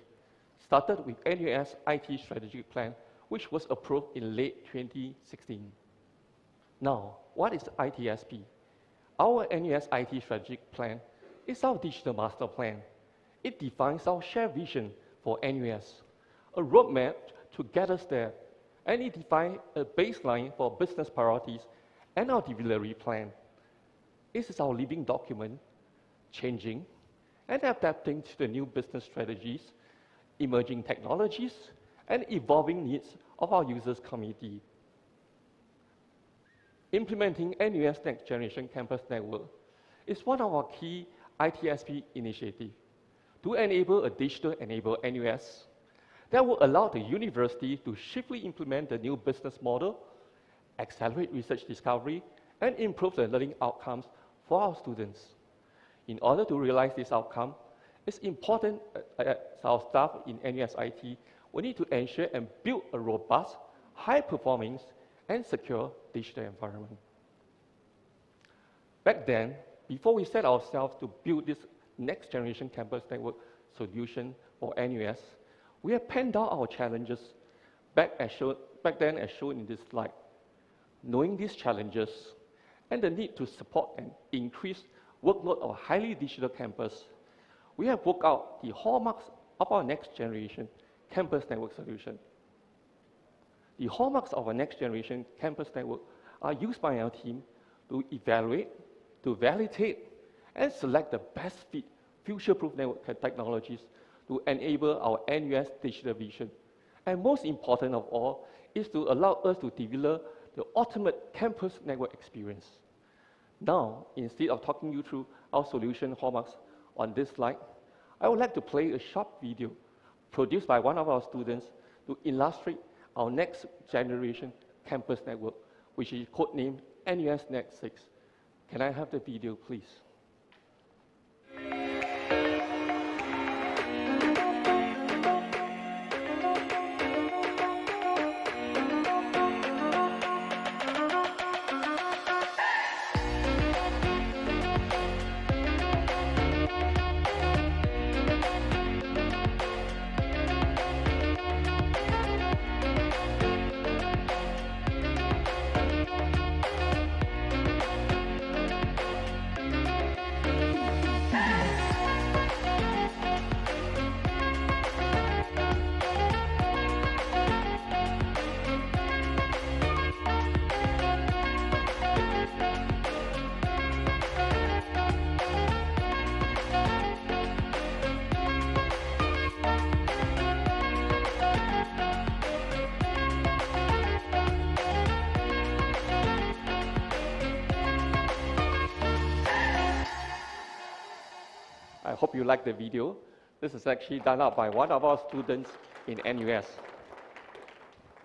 started with NUS IT strategic plan, which was approved in late 2016. Now, what is ITSP? Our NUS IT strategic plan is our digital master plan. It defines our shared vision for NUS, a roadmap to get us there, and it defines a baseline for business priorities and our delivery plan. This is our living document, changing and adapting to the new business strategies, emerging technologies, and evolving needs of our users community. Implementing NUS Next Generation Campus Network is one of our key ITSP initiatives to enable a digital-enabled NUS that will allow the university to swiftly implement the new business model, accelerate research discovery, and improve the learning outcomes for our students. In order to realize this outcome, it's important that our staff in NUS IT will need to ensure and build a robust, high-performing, and secure digital environment. Back then, before we set ourselves to build this next-generation campus network solution for NUS, we have penned down our challenges back then as shown in this slide. Knowing these challenges and the need to support and increase workload of a highly digital campus, we have worked out the hallmarks of our next-generation campus network solution. The hallmarks of our next-generation campus network are used by our team to evaluate, to validate, and select the best fit future-proof network technologies to enable our NUS digital vision. And most important of all is to allow us to deliver the ultimate campus network experience. Now, instead of talking you through our solution hallmarks on this slide, I would like to play a short video produced by one of our students to illustrate our next generation campus network, which is codenamed NUS Next 6. Can I have the video, please? I hope you like the video. This is actually done up by one of our students in NUS.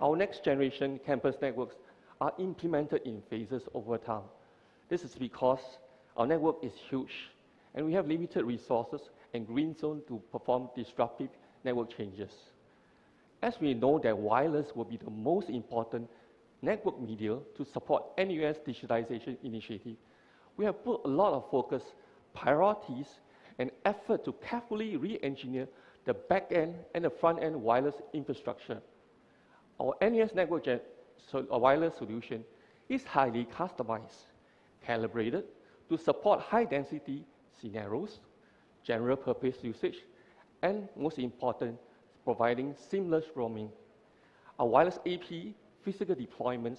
Our next generation campus networks are implemented in phases over time. This is because our network is huge and we have limited resources and green zone to perform disruptive network changes. As we know that wireless will be the most important network media to support NUS digitalization initiative, we have put a lot of focus, priorities, and effort to carefully re-engineer the back-end and the front-end wireless infrastructure. Our NUS network wireless solution is highly customized, calibrated to support high-density scenarios, general purpose usage, and most important, providing seamless roaming. Our wireless AP physical deployments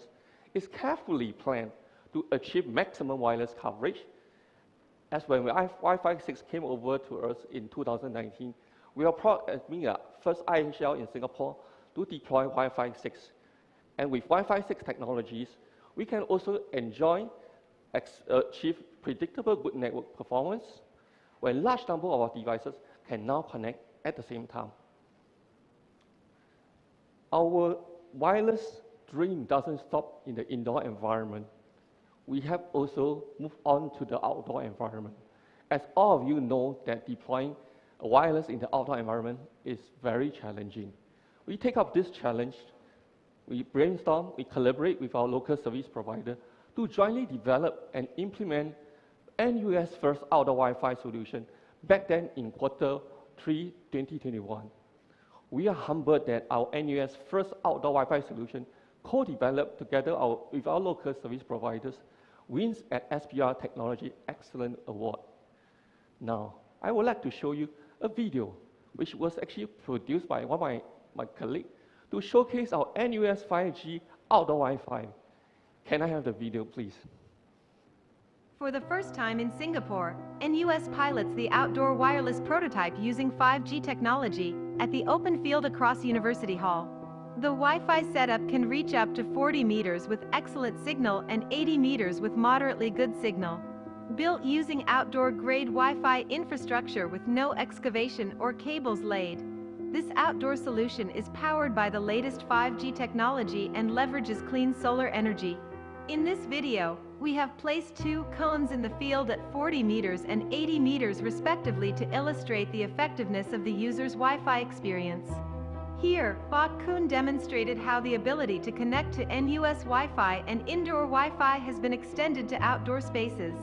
is carefully planned to achieve maximum wireless coverage. As when Wi-Fi 6 came over to us in 2019, we are proud as being the first IHL in Singapore to deploy Wi-Fi 6. And with Wi-Fi 6 technologies, we can also achieve predictable good network performance when large number of our devices can now connect at the same time. Our wireless dream doesn't stop in the indoor environment. We have also moved on to the outdoor environment. As all of you know that deploying wireless in the outdoor environment is very challenging. We take up this challenge, we brainstorm, we collaborate with our local service provider to jointly develop and implement NUS first outdoor Wi-Fi solution back then in Q3 2021. We are humbled that our NUS first outdoor Wi-Fi solution co-developed together with our local service providers wins at SPR Technology Excellence Award. Now, I would like to show you a video which was actually produced by one of my colleagues to showcase our NUS 5G outdoor Wi-Fi. Can I have the video, please? For the first time in Singapore, NUS pilots the outdoor wireless prototype using 5G technology at the open field across University Hall. The Wi-Fi setup can reach up to 40 meters with excellent signal and 80 meters with moderately good signal. Built using outdoor-grade Wi-Fi infrastructure with no excavation or cables laid. This outdoor solution is powered by the latest 5G technology and leverages clean solar energy. In this video, we have placed two cones in the field at 40 meters and 80 meters respectively to illustrate the effectiveness of the user's Wi-Fi experience. Here, Bok Koon demonstrated how the ability to connect to NUS Wi-Fi and indoor Wi-Fi has been extended to outdoor spaces.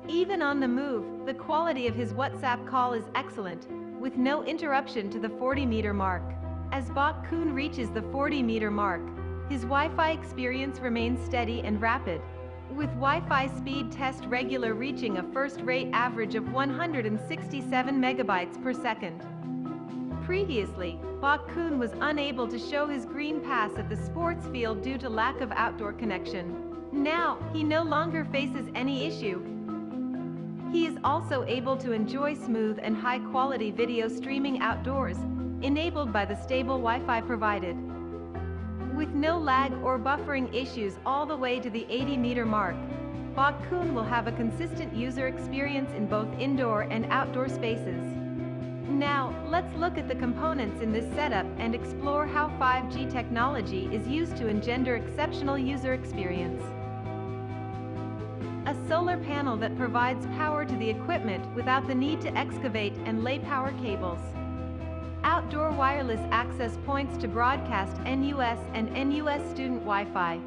Even on the move, the quality of his WhatsApp call is excellent, with no interruption to the 40-meter mark. As Bok Koon reaches the 40-meter mark, his Wi-Fi experience remains steady and rapid, with Wi-Fi speed test regular reaching a first-rate average of 167 megabytes per second. Previously, Bok Koon was unable to show his green pass at the sports field due to lack of outdoor connection. Now, he no longer faces any issue. He is also able to enjoy smooth and high-quality video streaming outdoors, enabled by the stable Wi-Fi provided. With no lag or buffering issues all the way to the 80-meter mark, Bok Koon will have a consistent user experience in both indoor and outdoor spaces. Now, let's look at the components in this setup and explore how 5G technology is used to engender exceptional user experience. A solar panel that provides power to the equipment without the need to excavate and lay power cables. Outdoor wireless access points to broadcast NUS and NUS student Wi-Fi.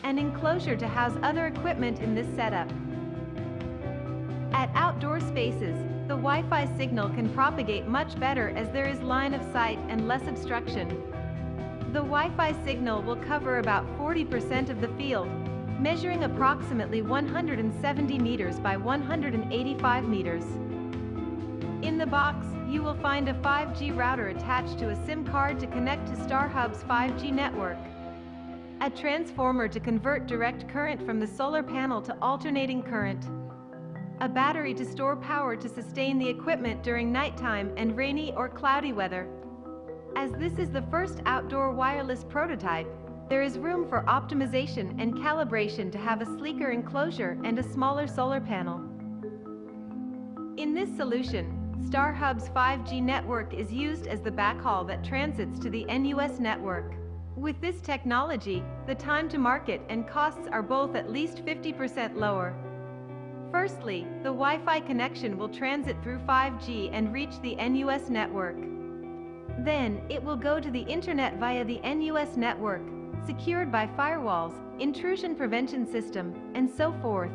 An enclosure to house other equipment in this setup. At outdoor spaces, the Wi-Fi signal can propagate much better as there is line of sight and less obstruction. The Wi-Fi signal will cover about 40% of the field, measuring approximately 170 meters by 185 meters. In the box, you will find a 5G router attached to a SIM card to connect to StarHub's 5G network. A transformer to convert direct current from the solar panel to alternating current. A battery to store power to sustain the equipment during nighttime and rainy or cloudy weather. As this is the first outdoor wireless prototype, there is room for optimization and calibration to have a sleeker enclosure and a smaller solar panel. In this solution, StarHub's 5G network is used as the backhaul that transits to the NUS network. With this technology, the time to market and costs are both at least 50% lower. Firstly, the Wi-Fi connection will transit through 5G and reach the NUS network. Then, it will go to the internet via the NUS network, secured by firewalls, intrusion prevention system, and so forth.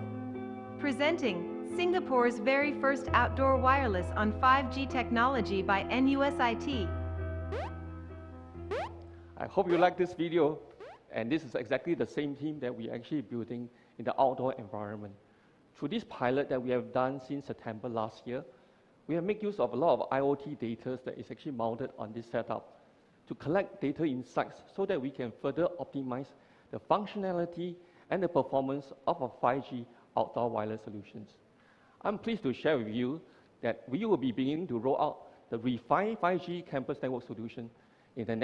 Presenting Singapore's very first outdoor wireless on 5G technology by NUSIT. I hope you like this video, and this is exactly the same team that we are actually building in the outdoor environment. Through this pilot that we have done since September last year, we have made use of a lot of IoT data that is actually mounted on this setup to collect data insights so that we can further optimize the functionality and the performance of our 5G outdoor wireless solutions. I'm pleased to share with you that we will be beginning to roll out the refined 5G campus network solution in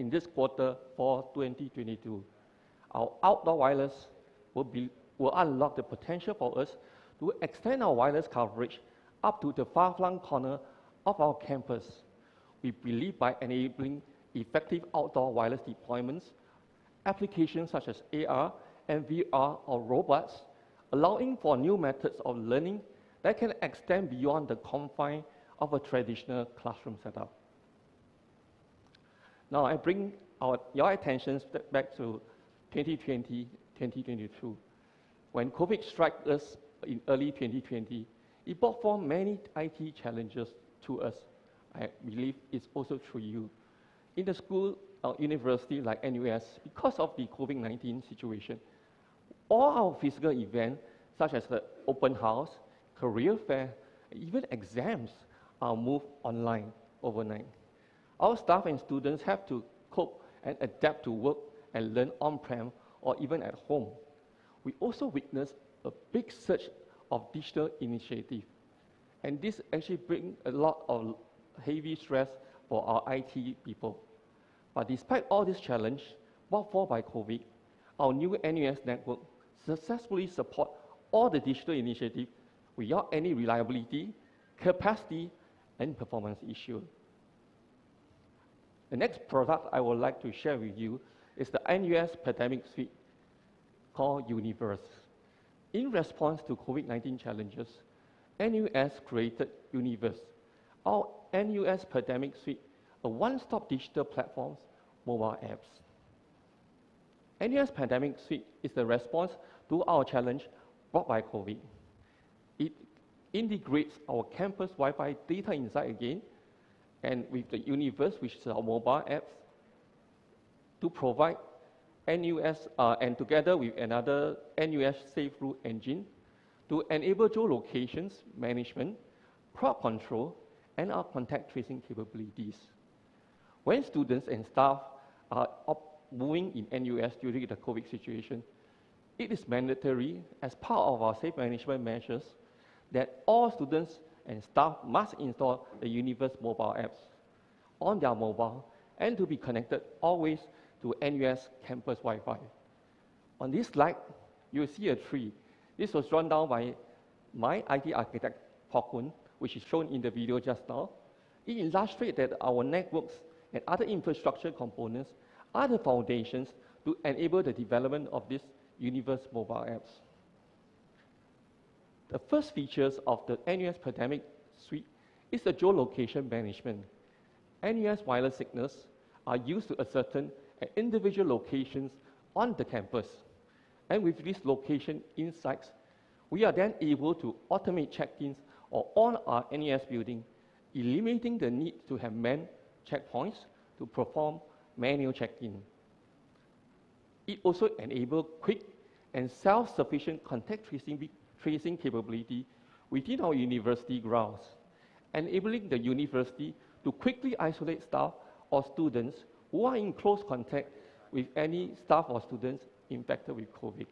this quarter for 2022. Our outdoor wireless will unlock the potential for us to extend our wireless coverage up to the far-flung corner of our campus. We believe by enabling effective outdoor wireless deployments, applications such as AR and VR or robots, allowing for new methods of learning that can extend beyond the confine of a traditional classroom setup. Now I bring your attention back to 2020, 2022. When COVID struck us in early 2020, it brought forth many IT challenges to us. I believe it's also through you. In the school or university like NUS, because of the COVID-19 situation, all our physical events, such as the open house, career fair, even exams, are moved online overnight. Our staff and students have to cope and adapt to work and learn on-prem or even at home. We also witnessed a big surge of digital initiative, and this actually brings a lot of heavy stress for our IT people. But despite all this challenge brought forth by COVID, our new NUS network successfully support all the digital initiative without any reliability, capacity, and performance issue. The next product I would like to share with you is the NUS Pandemic Suite called Universe. In response to COVID-19 challenges, NUS created Universe, our NUS Pandemic Suite, a one-stop digital platform, mobile apps. NUS Pandemic Suite is the response to our challenge brought by COVID. It integrates our campus Wi-Fi data insight again, and with the Universe, which is our mobile apps, to provide NUS, and together with another NUS Safe Route engine, to enable geolocations management, crowd control, and our contact tracing capabilities. When students and staff are moving in NUS during the COVID situation, it is mandatory as part of our safe management measures that all students and staff must install the Universe mobile apps on their mobile and to be connected always to NUS campus Wi-Fi. On this slide, you will see a tree. This was drawn down by my IT architect, Pokun, which is shown in the video just now. It illustrates that our networks and other infrastructure components are the foundations to enable the development of this Universe mobile apps. The first features of the NUS Pandemic Suite is the geolocation management. NUS wireless signals are used to ascertain individual locations on the campus. And with these location insights, we are then able to automate check-ins on all our NUS building, eliminating the need to have manned checkpoints to perform manual check-in. It also enables quick and self-sufficient contact tracing capability within our university grounds, enabling the university to quickly isolate staff or students who are in close contact with any staff or students infected with COVID.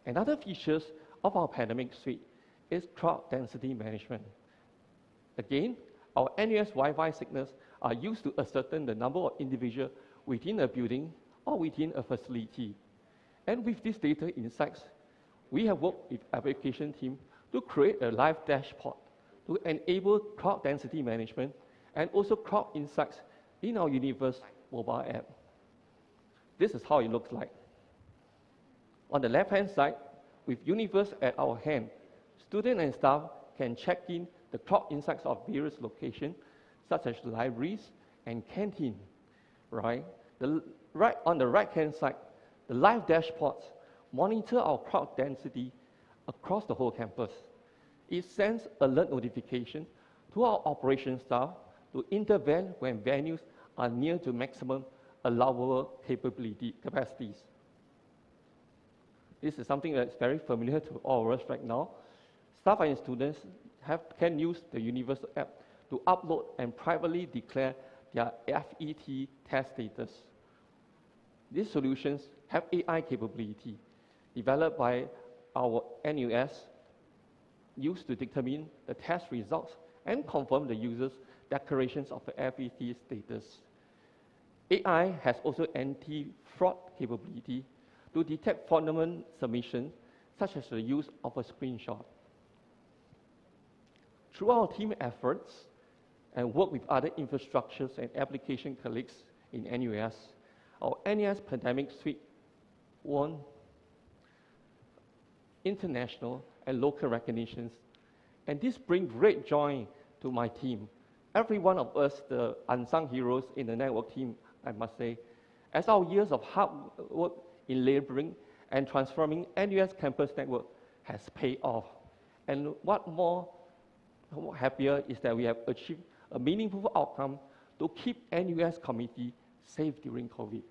Another feature of our Pandemic Suite is crowd density management. Again, our NUS Wi-Fi signals are used to ascertain the number of individuals within a building or within a facility. And with these data insights, we have worked with application team to create a live dashboard to enable crowd density management and also crowd insights in our Universe mobile app. This is how it looks like. On the left-hand side, with Universe at our hand, students and staff can check in the crowd insights of various locations, such as libraries and canteen, right? On the right-hand side, the live dashboards monitor our crowd density across the whole campus. It sends alert notification to our operations staff to intervene when venues are near to maximum allowable capacities. This is something that's very familiar to all of us right now. Staff and students can use the Universal app to upload and privately declare their FET test status. These solutions have AI capability developed by our NUS, used to determine the test results and confirm the user's declarations of the FET status. AI has also anti-fraud capability to detect fraudulent submissions, such as the use of a screenshot. Through our team efforts and work with other infrastructures and application colleagues in NUS, our NUS Pandemic Suite won international and local recognitions, and this brings great joy to my team. Every one of us, the unsung heroes in the network team, I must say, as our years of hard work in laboring and transforming NUS campus network has paid off. And what more happier is that we have achieved a meaningful outcome to keep NUS community safe during COVID.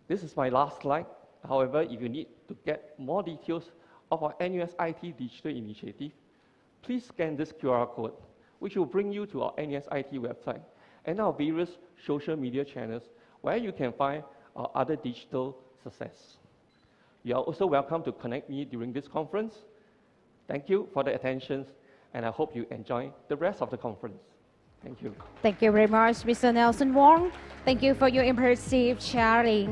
This is my last slide. However, if you need to get more details of our NUS IT digital initiative, please scan this QR code, which will bring you to our NUS IT website and our various social media channels where you can find our other digital success. You are also welcome to connect me during this conference. Thank you for the attention, and I hope you enjoy the rest of the conference. Thank you. Thank you very much, Mr. Nelson Wong. Thank you for your impressive sharing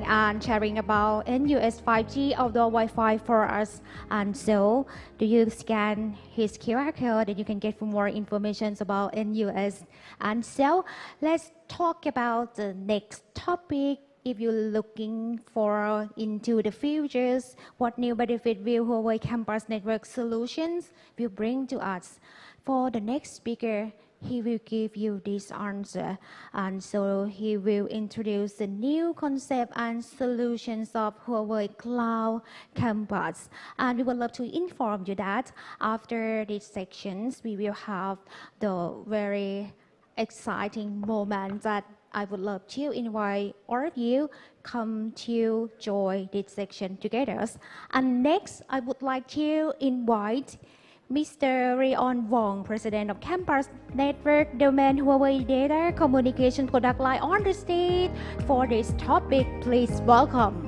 about NUS 5G outdoor Wi-Fi for us. And so, do you scan his QR code and you can get more information about NUS. And so, let's talk about the next topic. If you're looking into the futures, what new benefit will Huawei Campus Network Solutions will bring to us? For the next speaker, he will give you this answer. And so he will introduce the new concept and solutions of Huawei Cloud Campus. And we would love to inform you that after these sections, we will have the very exciting moment that I would love to invite all of you come to join this section together. And next, I would like to invite Mr. Rayon Wong, President of Campus Network Domain Huawei Data Communication Product Line on the stage for this topic. Please welcome.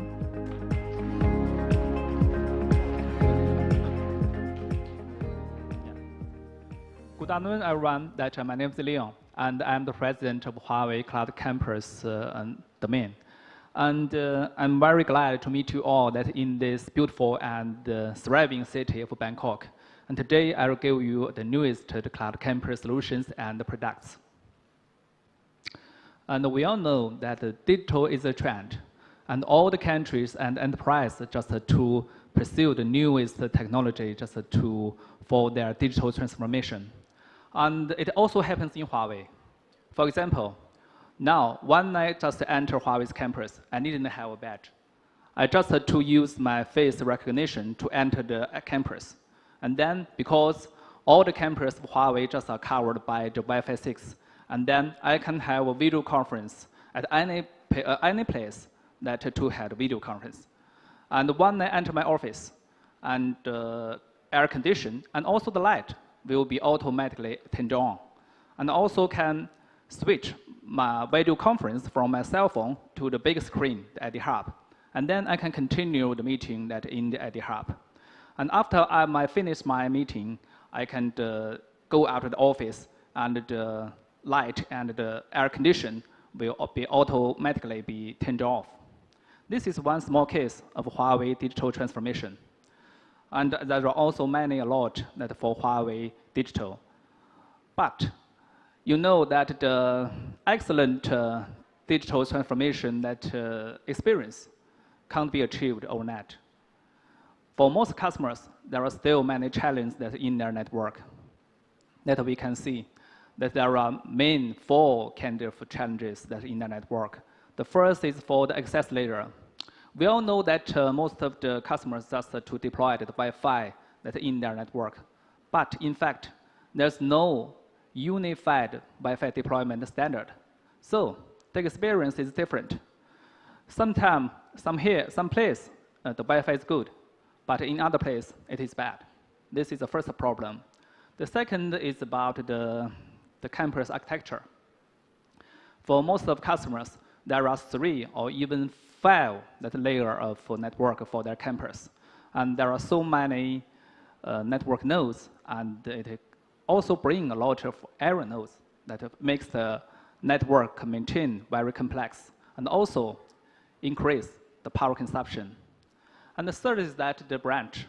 Good afternoon, everyone. My name is Leon, and I'm the president of Huawei Cloud Campus Domain. And I'm very glad to meet you all that in this beautiful and thriving city of Bangkok. And today I will give you the newest cloud campus solutions and products. And we all know that digital is a trend, and all the countries and enterprises just to pursue the newest technology just for their digital transformation. And it also happens in Huawei. For example, now when I just enter Huawei's campus, I didn't have a badge. I just had to use my face recognition to enter the campus. And then, because all the campus of Huawei just are covered by the Wi-Fi 6, and then I can have a video conference at any place that to have a video conference. And when I enter my office, and air condition, and also the light will be automatically turned on. And also can switch my video conference from my cell phone to the big screen at the hub. And then I can continue the meeting at the hub. And after I finish my meeting, I can go out of the office, and the light and the air condition will automatically be turned off. This is one small case of Huawei digital transformation. And there are also a lot that for Huawei digital. But you know that the excellent digital transformation that experience can't be achieved overnight. For most customers, there are still many challenges that in their network that we can see that there are main 4 kind of challenges that in the network. The first is for the access layer. We all know that most of the customers just to deploy the Wi-Fi that in their network. But in fact, there's no unified Wi-Fi deployment standard. So the experience is different. Sometimes, some place, the Wi-Fi is good, but in other place, it is bad. This is the first problem. The second is about the campus architecture. For most of customers, there are 3 or even 5 that layer of network for their campus. And there are so many network nodes, and it also brings a lot of error nodes that makes the network maintain very complex, and also increase the power consumption. And the third is that the branch.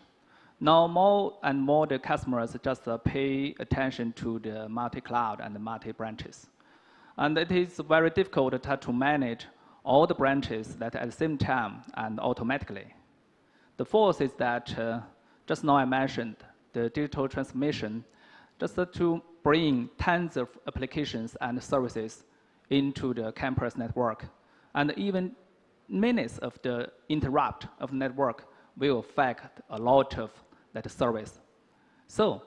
Now more and more the customers just pay attention to the multi-cloud and the multi-branches. And it is very difficult to manage all the branches that at the same time and automatically. The fourth is that, just now I mentioned, the digital transformation, just to bring tons of applications and services into the campus network. And even minutes of the interrupt of network will affect a lot of that service. So,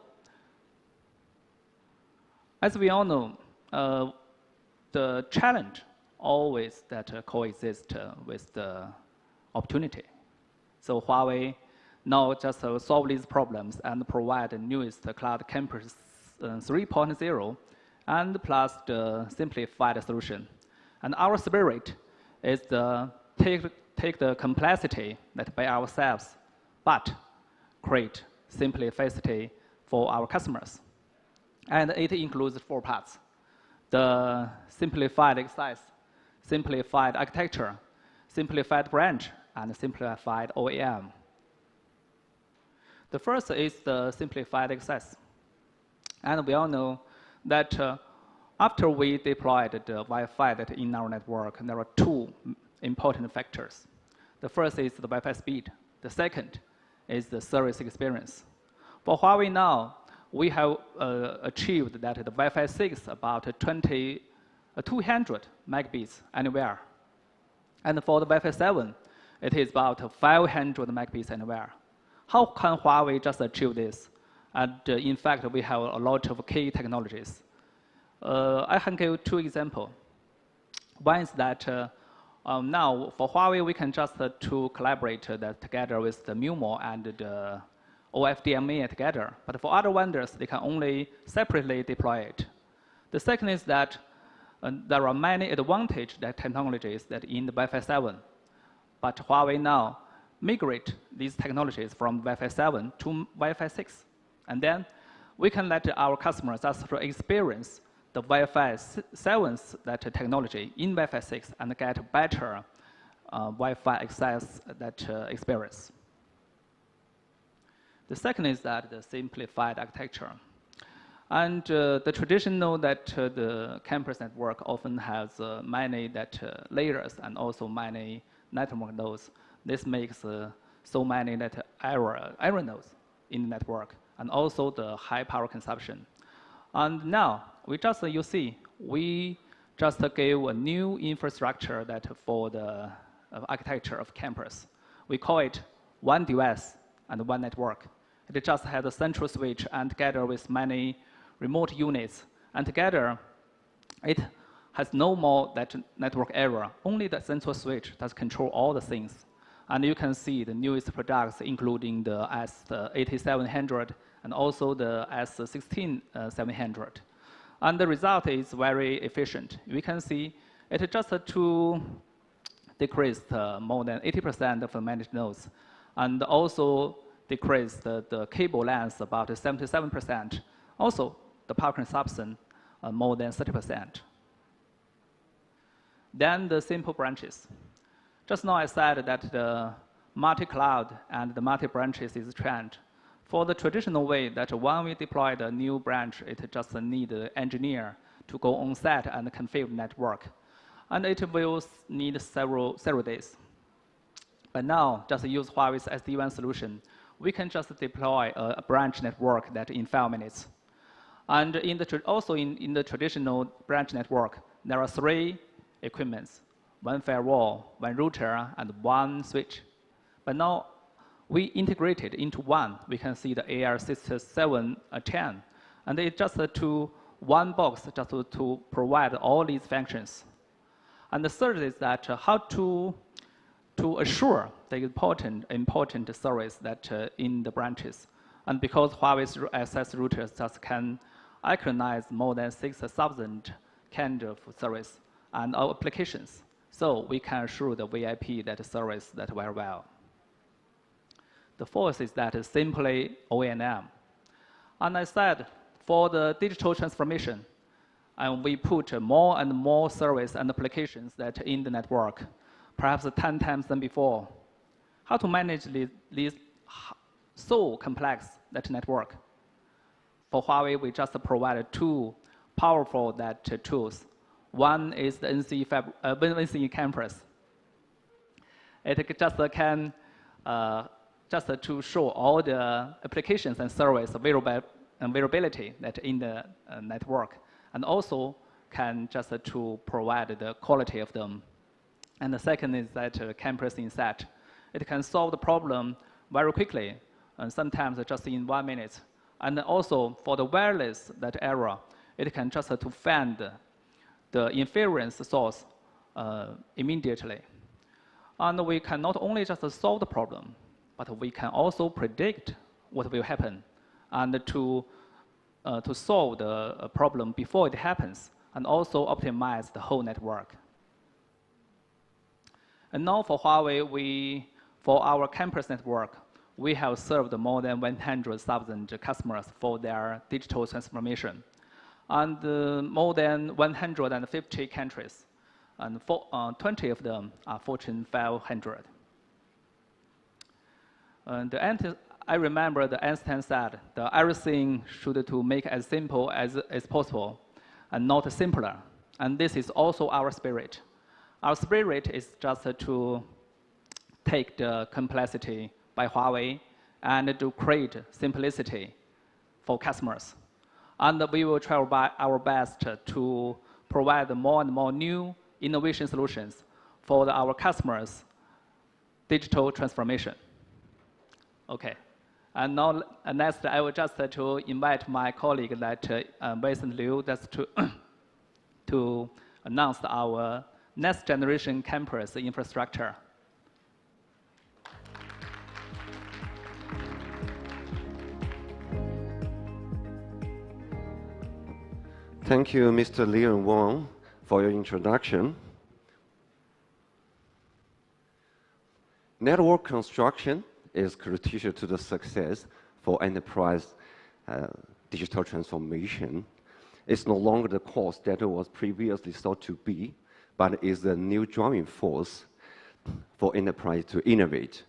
as we all know, the challenge always that coexist with the opportunity. So Huawei now just solve these problems and provide the newest cloud campus 3.0 and plus the simplified solution. And our spirit is to take the complexity that by ourselves, but create simplicity for our customers. And it includes 4 parts: the simplified access, simplified architecture, simplified branch, and simplified OEM. The first is the simplified access. And we all know that after we deployed the Wi-Fi that in our network, there are 2 important factors. The first is the Wi-Fi speed. The second is the service experience. For Huawei now, we have achieved that the Wi-Fi 6 about 200 megabits anywhere. And for the Wi-Fi 7, it is about 500 megabits anywhere. How can Huawei just achieve this? And in fact, we have a lot of key technologies. I can give 2 examples. One is that now for Huawei, we can just to collaborate together with the MIMO and the OFDMA together. But for other vendors, they can only separately deploy it. The second is that there are many advantages that technologies that in the Wi-Fi 7. But Huawei now migrate these technologies from Wi-Fi 7 to Wi-Fi 6. And then we can let our customers just experience the Wi-Fi 7's that technology in Wi-Fi 6 and get better Wi-Fi access that experience. The second is that the simplified architecture. And the traditional that the campus network often has many that layers and also many network nodes. This makes so many that error nodes in the network, and also the high power consumption. And now we just you see we just gave a new infrastructure that for the architecture of campus. We call it one device and one network. It just has a central switch and together with many remote units. And together, it has no more that network error. Only the central switch does control all the things. And you can see the newest products, including the S8700 and also the S16700. And the result is very efficient. We can see it just to decrease more than 80% of the managed nodes, and also decrease the cable length about 77%. Also, the power consumption more than 30%. Then the simple branches. Just now I said that the multi-cloud and the multi-branches is a trend. For the traditional way that when we deploy the new branch, it just need an engineer to go on site and configure the network. And it will need several days. But now, just use Huawei's SD-WAN solution, we can just deploy a branch network that in 5 minutes. And also in the traditional branch network, there are 3 equipments. one firewall, one router, and one switch. But now we integrated into one. We can see the AR6710, and it's just to one box just to provide all these functions. And the third is that how to assure the important service that in the branches. And because Huawei's access routers just can recognize more than 6,000 kind of service and our applications, so we can assure the VIP that service that very well. The fourth is that simply O&M. And I said, for the digital transformation, and we put more and more service and applications that in the network, perhaps 10 times than before. How to manage these so complex that network? For Huawei, we just provided two powerful tools. One is the NC campus. It just can just to show all the applications and service availability that in the network, and also can just to provide the quality of them. And the second is that campus insight. It can solve the problem very quickly, and sometimes just in 1 minute. And also for the wireless that era, it can just to find the inference source immediately. And we can not only just solve the problem, but we can also predict what will happen and to solve the problem before it happens, and also optimize the whole network. And now for Huawei, for our campus network, we have served more than 100,000 customers for their digital transformation, and more than 150 countries, and 20 of them are Fortune 500. And I remember the Einstein said that everything should to make as simple as possible and not simpler. And this is also our spirit. Our spirit is just to take the complexity by Huawei and to create simplicity for customers. And we will try our best to provide more and more new innovation solutions for our customers' digital transformation. Okay, and now next I will just to invite my colleague that Vincent Liu that's to announce our next generation campus infrastructure. Thank you, Mr. Liu Wang, for your introduction. Network construction is critical to the success for enterprise digital transformation. It's no longer the course that it was previously thought to be, but is a new driving force for enterprise to innovate.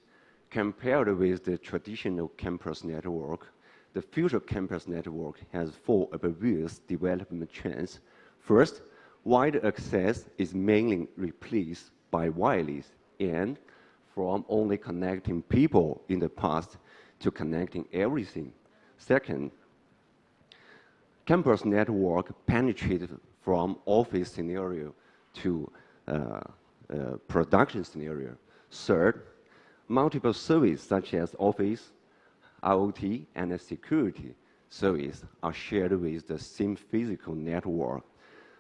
Compared with the traditional campus network, the future campus network has 4 obvious development trends. First, wide access is mainly replaced by wireless, and from only connecting people in the past to connecting everything. Second, campus network penetrated from office scenario to production scenario. Third, multiple services such as office, IoT, and security service are shared with the same physical network.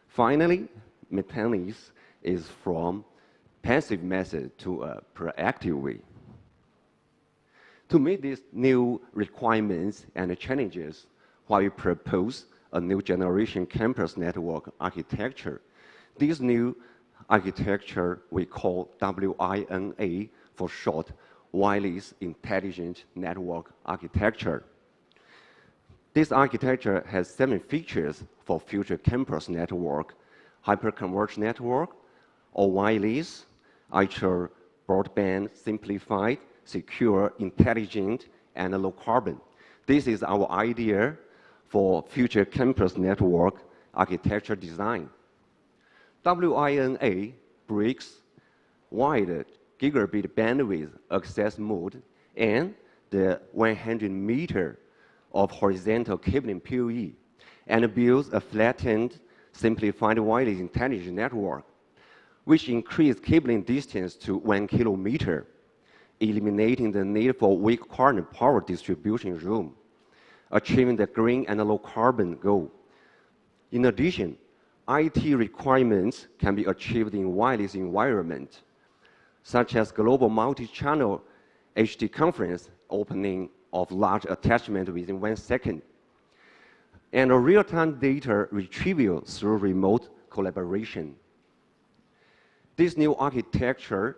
Finally, maintenance is from passive method to a proactive way. To meet these new requirements and challenges, Huawei propose a new generation campus network architecture. This new architecture we call WINA for short, Wireless Intelligent Network Architecture. This architecture has 7 features for future campus network: hyperconverged network, or wireless, ultra broadband, simplified, secure, intelligent, and low carbon. This is our idea for future campus network architecture design. WINA breaks wide gigabit bandwidth access mode and the 100 meter of horizontal cabling PoE, and builds a flattened, simplified wireless intelligent network. which increased cabling distance to 1 kilometer, eliminating the need for weak current power distribution room, achieving the green and low carbon goal. In addition, IT requirements can be achieved in wireless environment, such as global multi-channel HD conference opening of large attachment within 1 second, and a real-time data retrieval through remote collaboration. This new architecture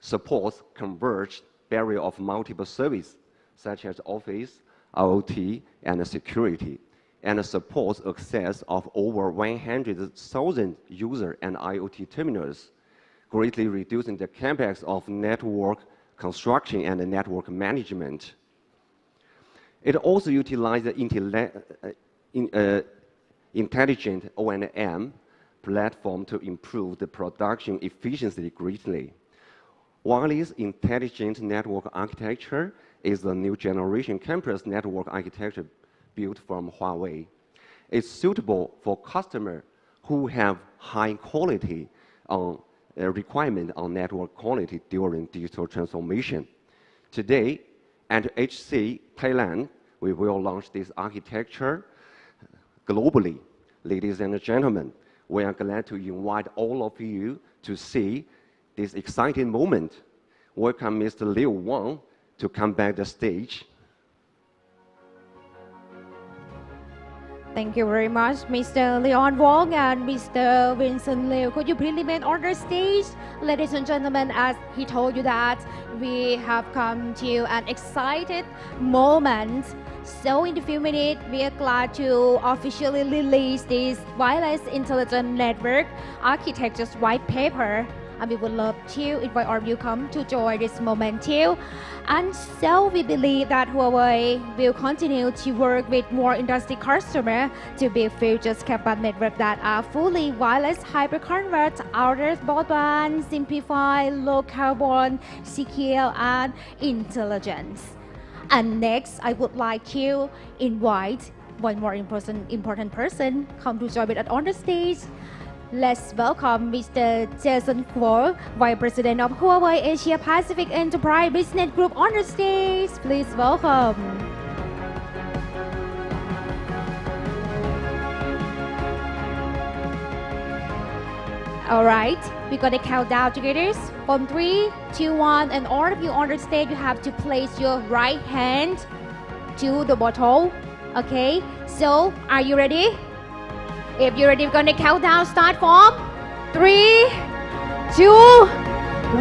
supports converged barrier of multiple services, such as Office, IoT, and security, and supports access of over 100,000 user and IoT terminals, greatly reducing the capex of network construction and network management. It also utilizes intelligent O&M platform to improve the production efficiency greatly. Wireless Intelligent Network Architecture is the new generation campus network architecture built from Huawei. It's suitable for customers who have high quality requirement on network quality during digital transformation. Today, at HC Thailand, we will launch this architecture globally. Ladies and gentlemen, we are glad to invite all of you to see this exciting moment. Welcome Mr. Liu Wang to come back the stage. Thank you very much, Mr. Leon Wong and Mr. Vincent Liu. Could you please remain on the stage? Ladies and gentlemen, as he told you that we have come to an excited moment. So in a few minutes, we are glad to officially release this Wireless Intelligent Network Architecture's white paper. And we would love to invite all of you come to join this moment too. And so we believe that Huawei will continue to work with more industry customers to build future campus networks that are fully wireless, hyperconverged, outer broadband, simplified, low carbon, secure, and intelligent. And next, I would like to invite one more important person come to join with us on the stage. Let's welcome Mr. Jason Kuo, Vice President of Huawei Asia Pacific Enterprise Business Group on the stage. Please welcome. All right, we're gonna count down together from 3, 2, 1, and all of you on the stage, you have to place your right hand to the bottle. Okay, so are you ready? If you're ready, we're gonna count down. Start from 3, 2,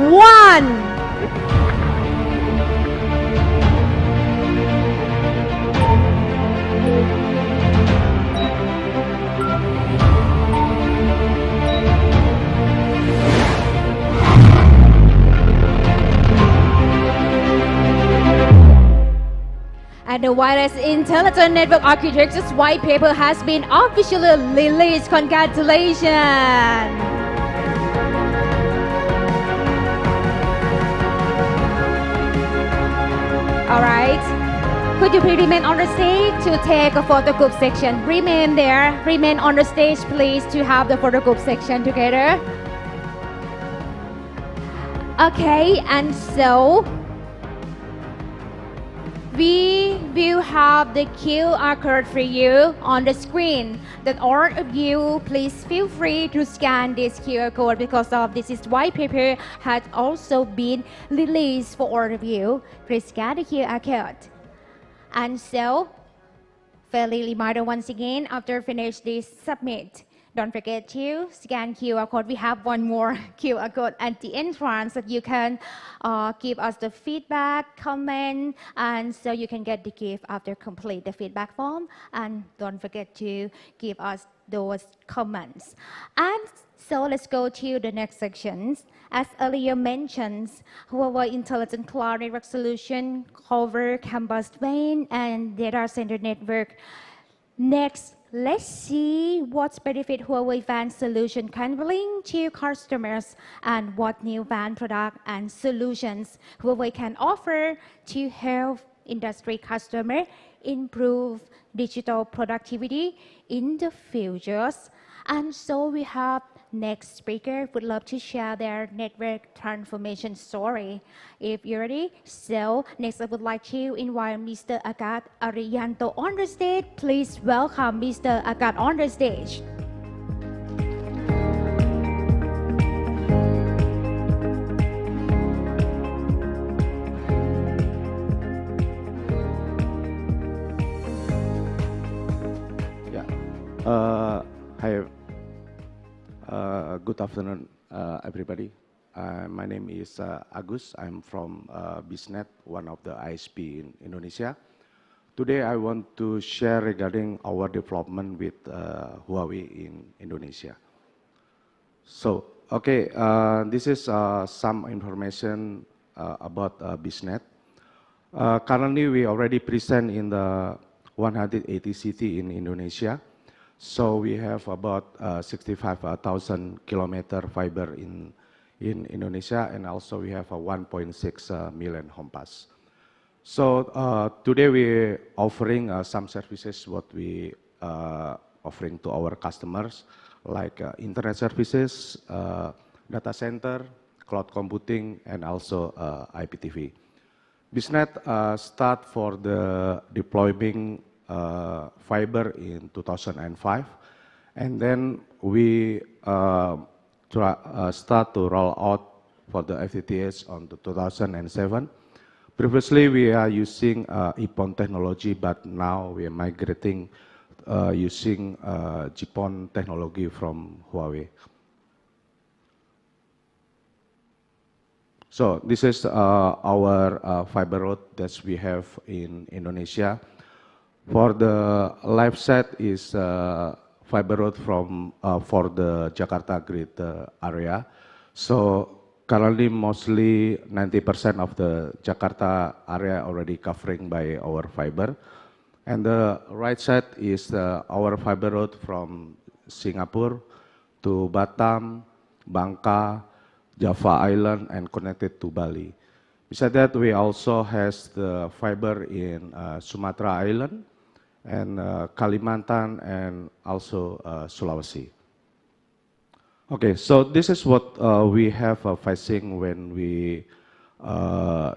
1. And the Wireless Intelligent Network Architecture's white paper has been officially released. Congratulations! All right. Could you please remain on the stage to take a photo group section? Remain there. Remain on the stage, please, to have the photo group section together. Okay, and so we will have the QR code for you on the screen. That all of you, please feel free to scan this QR code because of this white paper has also been released for all of you. Please scan the QR code. And so, fairly reminder once again, after finish this submit, don't forget to scan QR code. We have one more QR code at the entrance that you can give us the feedback, comment, and so you can get the gift after complete the feedback form. And don't forget to give us those comments. And so let's go to the next sections. As earlier mentioned, Huawei Intelligent Cloud Network Solution cover campus WAN and data center network. Next, let's see what benefit Huawei WAN solution can bring to customers and what new WAN product and solutions Huawei can offer to help industry customers improve digital productivity in the future. And so we have next speaker would love to share their network transformation story. If you're ready, so next I would like to invite Mr. Agat Ariyanto on the stage. Please welcome Mr. Agat on the stage. Hi, good afternoon, everybody. My name is Agus. I'm from BizNet, one of the ISP in Indonesia. Today, I want to share regarding our development with Huawei in Indonesia. So, okay, this is some information about BizNet. Currently, we already present in the 180 cities in Indonesia. So we have about 65,000 kilometer fiber in Indonesia, and also we have a 1.6 million home pass. So today we're offering some services what we offering to our customers, like internet services, data center, cloud computing, and also IPTV. BizNet start for the deploying fiber in 2005, and then we start to roll out for the FTTH on 2007. Previously, we are using EPON technology, but now we are migrating using GPON technology from Huawei. So this is our fiber route that we have in Indonesia. For the live set is fiber road from for the Jakarta greater area. So currently mostly 90% of the Jakarta area already covering by our fiber. And the right side is our fiber road from Singapore to Batam, Bangka, Java Island, and connected to Bali. Besides that, we also has the fiber in Sumatra Island, and Kalimantan, and also Sulawesi. Okay, so this is what we have facing when we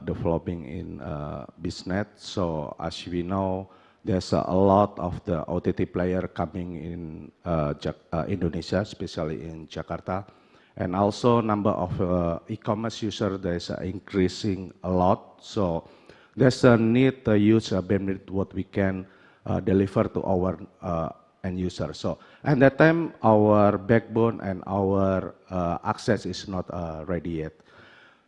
developing in BizNet. So as we know, there's a lot of the OTT player coming in Indonesia, especially in Jakarta, and also number of e-commerce user there's increasing a lot. So there's a need to use bandwidth what we can deliver to our end user. So at that time, our backbone and our access is not ready yet.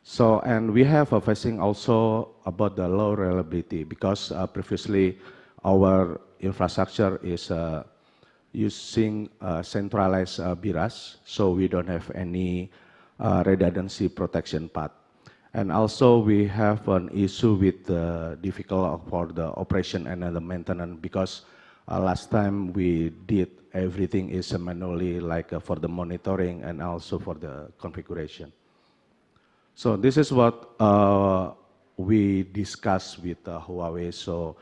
So, and we have facing also about the low reliability, because previously our infrastructure is using centralized BIRAS, so we don't have any redundancy protection path. And also we have an issue with the difficult for the operation and the maintenance, because last time we did everything is manually, like for the monitoring and also for the configuration. So this is what we discussed with Huawei. So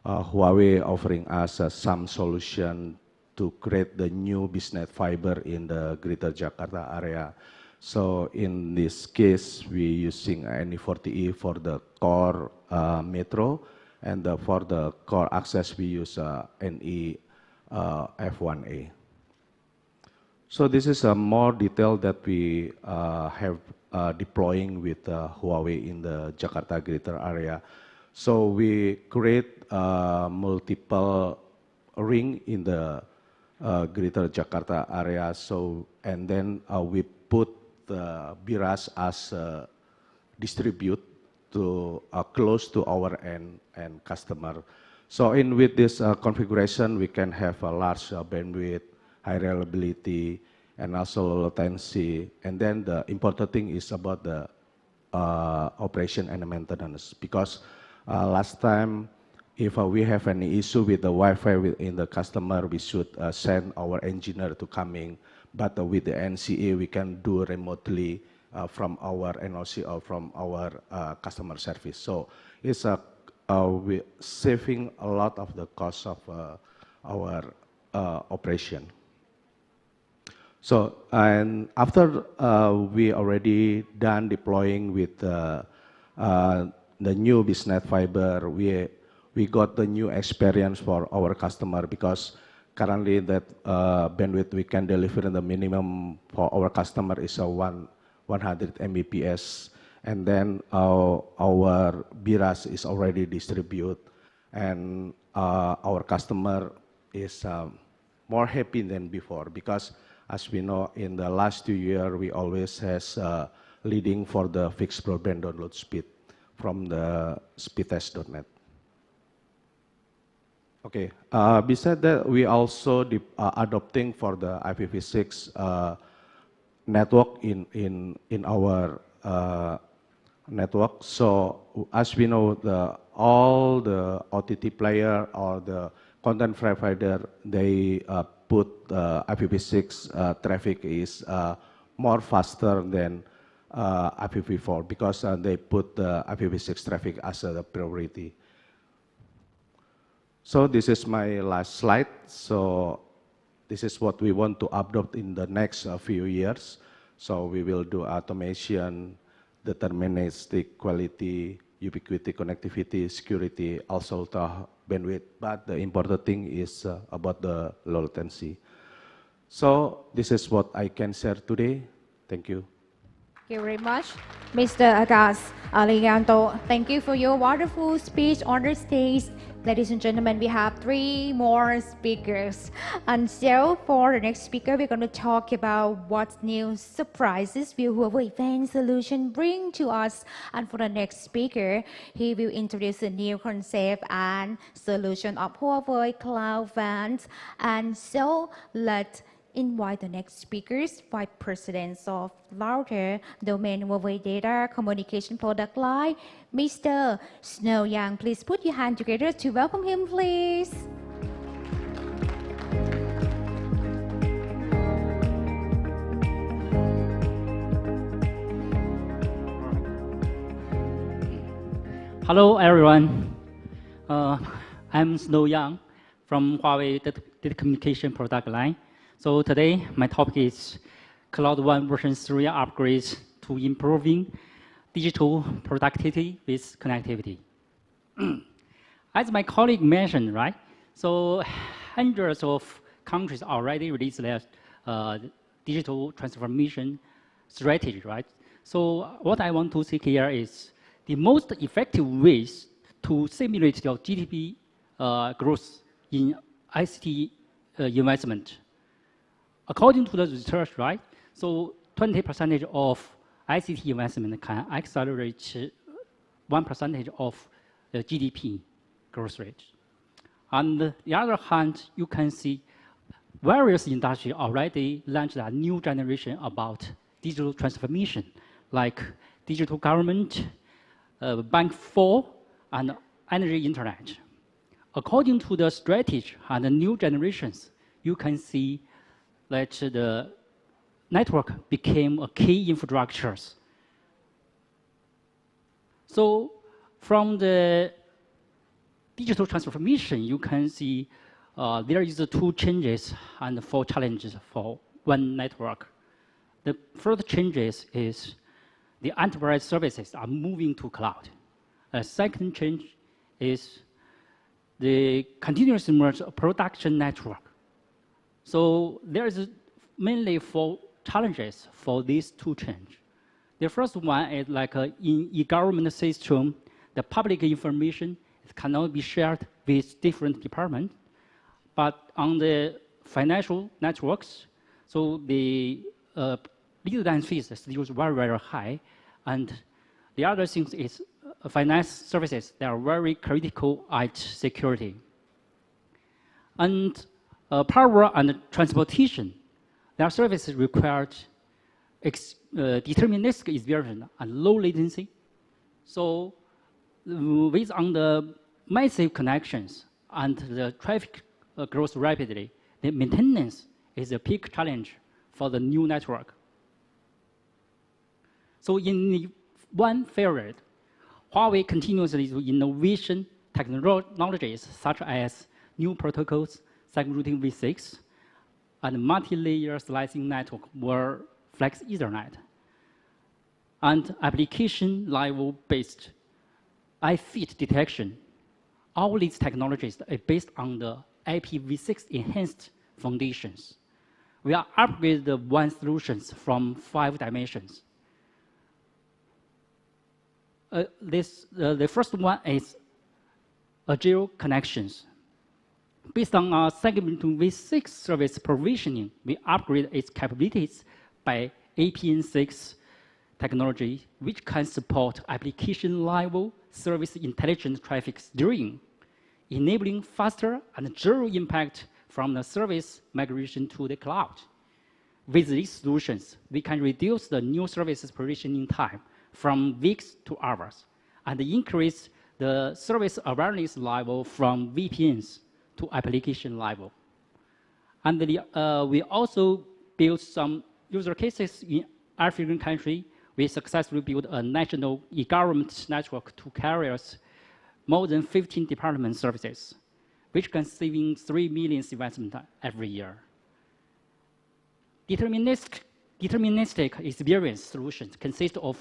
Huawei offering us some solution to create the new BizNet fiber in the greater Jakarta area. So in this case, we using NE40E for the core metro, and for the core access, we use NE F1A. So this is a more detail that we have deploying with Huawei in the Jakarta greater area. So we create multiple ring in the greater Jakarta area. So, and then we put the BIRAS as distribute to close to our end customer. So in with this configuration, we can have a large bandwidth, high reliability, and also low latency. And then the important thing is about the operation and maintenance, because last time, if we have any issue with the Wi-Fi in the customer, we should send our engineer to coming. But with the NCA, we can do remotely from our NOC or from our customer service. So it's we saving a lot of the cost of our operation. So, and after we already done deploying with the new BizNet fiber, we got the new experience for our customer, because currently that bandwidth we can deliver in the minimum for our customer is 100 Mbps, and then our BIRAS is already distributed, and our customer is more happy than before, because as we know, in the last 2 years, we always has leading for the fixed broadband download speed from the speedtest.net. Okay, besides that, we also adopting for the IPv6 network in our network. So as we know, all the OTT player or the content provider, they put IPv6 traffic is more faster than IPv4, because they put the IPv6 traffic as a priority. So this is my last slide. So this is what we want to adopt in the next few years. So we will do automation, deterministic quality, ubiquity, connectivity, security, also the bandwidth. But the important thing is about the low latency. So this is what I can share today. Thank you. Thank you very much, Mr. Agas Aliganto. Thank you for your wonderful speech on the stage. Ladies and gentlemen, we have 3 more speakers. And so for the next speaker, we're going to talk about what new surprises will Huawei Advanced Solution bring to us. And for the next speaker, he will introduce a new concept and solution of Huawei Cloud Advanced. And so let's invite the next speakers, Vice Presidents of Router Domain Huawei Data Communication Product Line, Mr. Snow Yang. Please put your hand together to welcome him, please. Hello, everyone. I'm Snow Yang from Huawei Data Communication Product Line. So today, my topic is Cloud One version 3 upgrades to improving digital productivity with connectivity. As my colleague mentioned, right? So hundreds of countries already released their digital transformation strategy, right? So what I want to say here is the most effective ways to simulate your GDP growth in ICT investment. According to the research, right, so 20% of ICT investment can accelerate 1% of the GDP growth rate. On the other hand, you can see various industries already launched a new generation about digital transformation, like digital government, Bank 4, and energy internet. According to the strategy and the new generations, you can see that the network became a key infrastructure. So from the digital transformation, you can see there is 2 changes and 4 challenges for one network. The first changes is the enterprise services are moving to cloud. A second change is the continuous merge production network. So there is mainly 4 challenges for these 2 changes. The first one is like in e-government system, the public information cannot be shared with different departments. But on the financial networks, so the lead line fees are still very, very high. And the other thing is finance services, they are very critical at security. And power and transportation, their services required deterministic execution and low latency. So with on the massive connections and the traffic grows rapidly, the maintenance is a big challenge for the new network. So in the one period, Huawei continuously innovation technologies such as new protocols, segment routing v6, and multi-layer slicing network were Flex Ethernet. And application level based IFIT detection. All these technologies are based on the IPv6 enhanced foundations. We are upgraded the one solutions from 5 dimensions. The first one is agile connections. Based on our segment v6 service provisioning, we upgrade its capabilities by APN6 technology, which can support application-level service intelligent traffic steering, enabling faster and zero impact from the service migration to the cloud. With these solutions, we can reduce the new services provisioning time from weeks to hours, and increase the service awareness level from VPNs to application level. And we also built some user cases in African country. We successfully built a national e-government network to carry more than 15 department services, which can save 3 million investment every year. Deterministic experience solutions consist of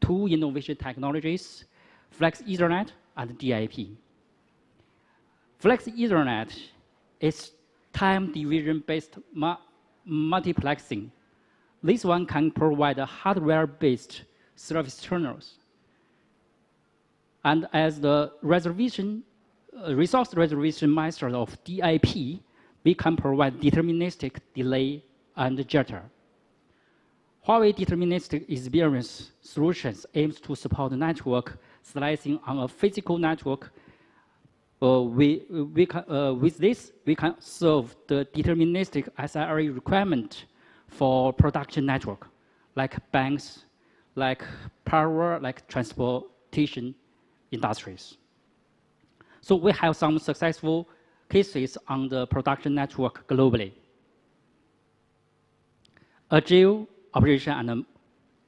2 innovation technologies, Flex Ethernet and DIP. Flex Ethernet is time division-based multiplexing. This one can provide hardware-based service channels. And as the resource reservation method of DIP, we can provide deterministic delay and jitter. Huawei deterministic experience solutions aims to support network slicing on a physical network. With this, we can solve the deterministic SLA requirement for production network, like banks, like power, like transportation industries. So we have some successful cases on the production network globally. Agile operation and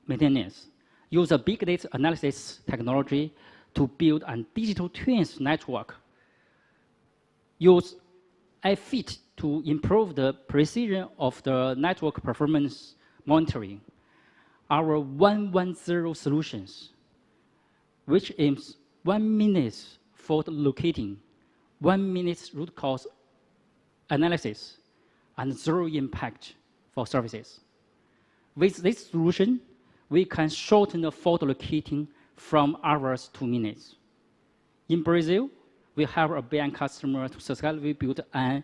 maintenance use a big data analysis technology to build a digital twins network. Use IFIT to improve the precision of the network performance monitoring. Our 110 solutions, which aims 1 minute fault locating, 1 minute root cause analysis, and zero impact for services. With this solution, we can shorten the fault locating from hours to minutes. In Brazil, we have a bank customer to successfully build an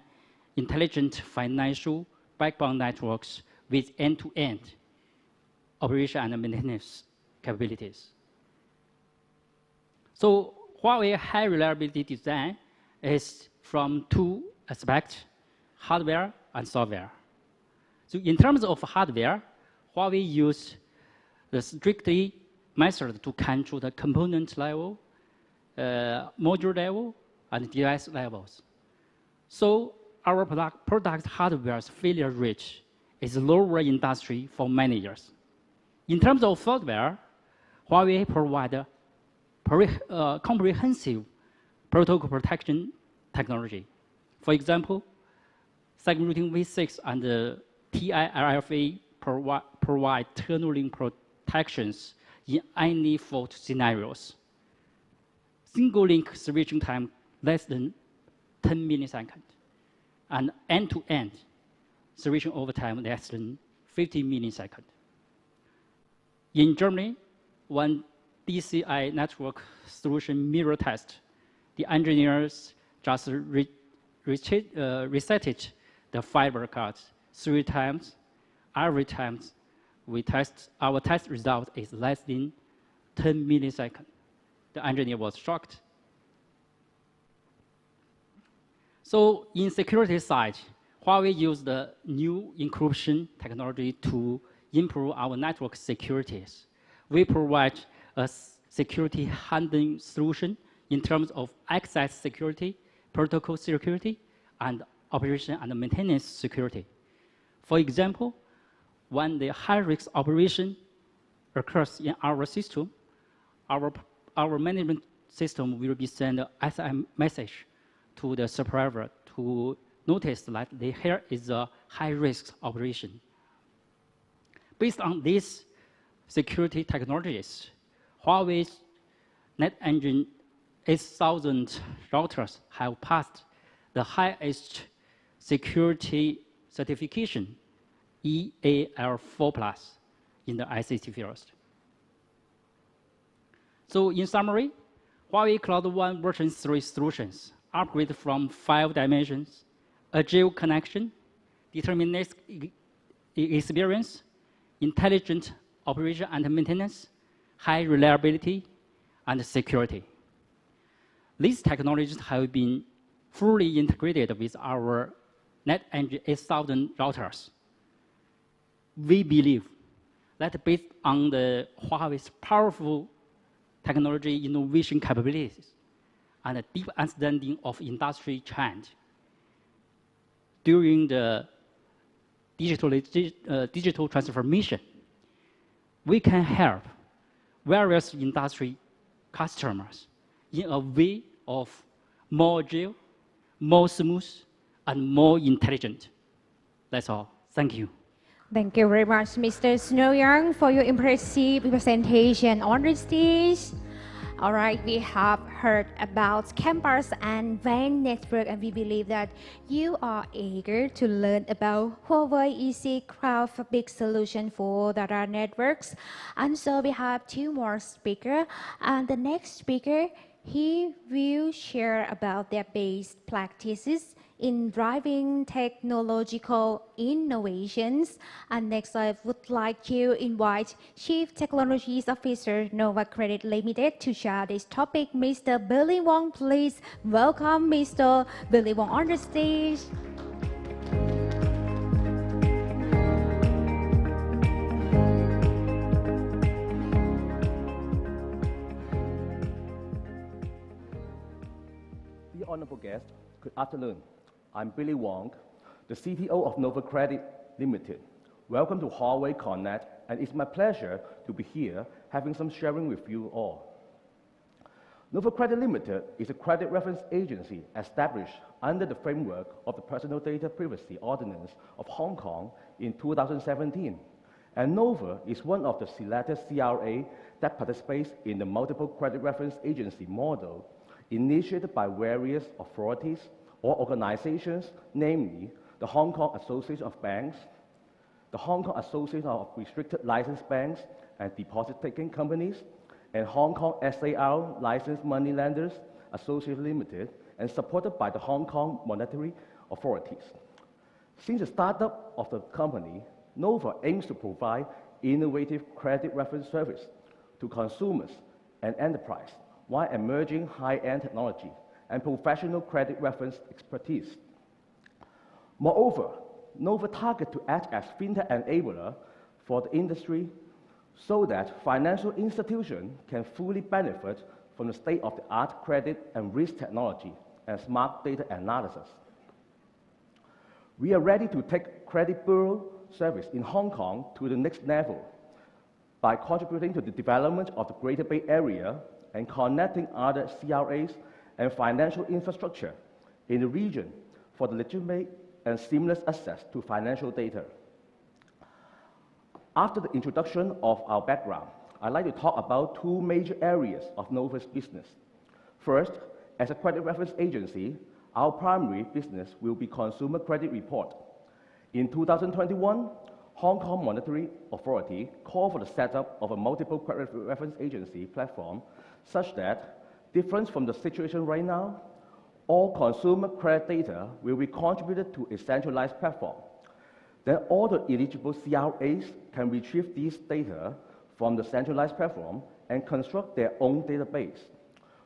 intelligent financial backbone networks with end-to-end operation and maintenance capabilities. So Huawei high reliability design is from 2 aspects, hardware and software. So in terms of hardware, Huawei used the strictly method to control the component level, module level, and device levels. So our product hardware's failure rate is lower in industry for many years. In terms of software, Huawei provides comprehensive protocol protection technology. For example, segment routing v6 and TILFA provide tunneling protections in any fault scenarios. Single link switching time less than 10 milliseconds, and end-to-end switching over time less than 50 milliseconds. In Germany, one DCI network solution mirror test, the engineers just resetted the fiber cards 3 times. Every time we test, our test result is less than 10 milliseconds. The engineer was shocked. So in security side, Huawei used the new encryption technology to improve our network securities. We provide a security handling solution in terms of access security, protocol security, and operation and maintenance security. For example, when the high-risk operation occurs in our system, our management system will be send an SM message to the server to noticed that here is a high-risk operation. Based on these security technologies, Huawei's NetEngine 8000 routers have passed the highest security certification, EAL4+, in the ICT field. So in summary, Huawei Cloud One version 3 solutions upgrade from 5 dimensions: agile connection, deterministic experience, intelligent operation and maintenance, high reliability, and security. These technologies have been fully integrated with our NetEngine 8000 routers. We believe that based on the Huawei's powerful technology innovation capabilities and a deep understanding of industry trend during the digital transformation, we can help various industry customers in a way of more agile, more smooth, and more intelligent. That's all. Thank you. Thank you very much, Mr. Snow Young, for your impressive presentation on the stage. All right, we have heard about campus and WAN network, and we believe that you are eager to learn about Huawei EC Cloud Fabric solution for data networks. And so we have 2 more speakers, and the next speaker, he will share about their best practices in driving technological innovations. And next, I would like to invite Chief Technologies Officer, Nova Credit Limited, to share this topic. Mr. Billy Wong, please welcome Mr. Billy Wong on the stage. Dear honorable guests, good afternoon. I'm Billy Wong, the CTO of Nova Credit Limited. Welcome to Huawei Connect, and it's my pleasure to be here having some sharing with you all. Nova Credit Limited is a credit reference agency established under the framework of the Personal Data Privacy Ordinance of Hong Kong in 2017. And Nova is one of the selected CRA that participates in the multiple credit reference agency model initiated by various authorities or organizations, namely the Hong Kong Association of Banks, the Hong Kong Association of Restricted Licensed Banks and Deposit-Taking Companies, and Hong Kong SAR Licensed Money Lenders Association Limited, and supported by the Hong Kong Monetary Authorities. Since the startup of the company, Nova aims to provide innovative credit reference service to consumers and enterprise while emerging high-end technology and professional credit reference expertise. Moreover, Nova targets to act as fintech enabler for the industry so that financial institutions can fully benefit from the state-of-the-art credit and risk technology and smart data analysis. We are ready to take credit bureau service in Hong Kong to the next level by contributing to the development of the Greater Bay Area and connecting other CRAs and financial infrastructure in the region for the legitimate and seamless access to financial data. After the introduction of our background, I'd like to talk about 2 major areas of Nova's business. First, as a credit reference agency, our primary business will be consumer credit report. In 2021, Hong Kong Monetary Authority called for the setup of a multiple credit reference agency platform such that, different from the situation right now, all consumer credit data will be contributed to a centralized platform. Then all the eligible CRAs can retrieve these data from the centralized platform and construct their own database.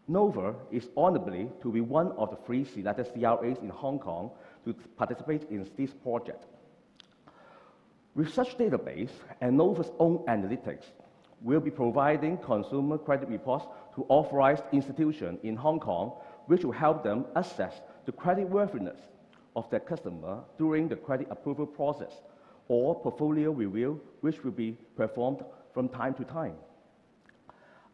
Nova is honorably to be one of the 3 selected CRAs in Hong Kong to participate in this project. With such database and Nova's own analytics, we'll be providing consumer credit reports to authorized institutions in Hong Kong, which will help them assess the creditworthiness of their customer during the credit approval process or portfolio review, which will be performed from time to time.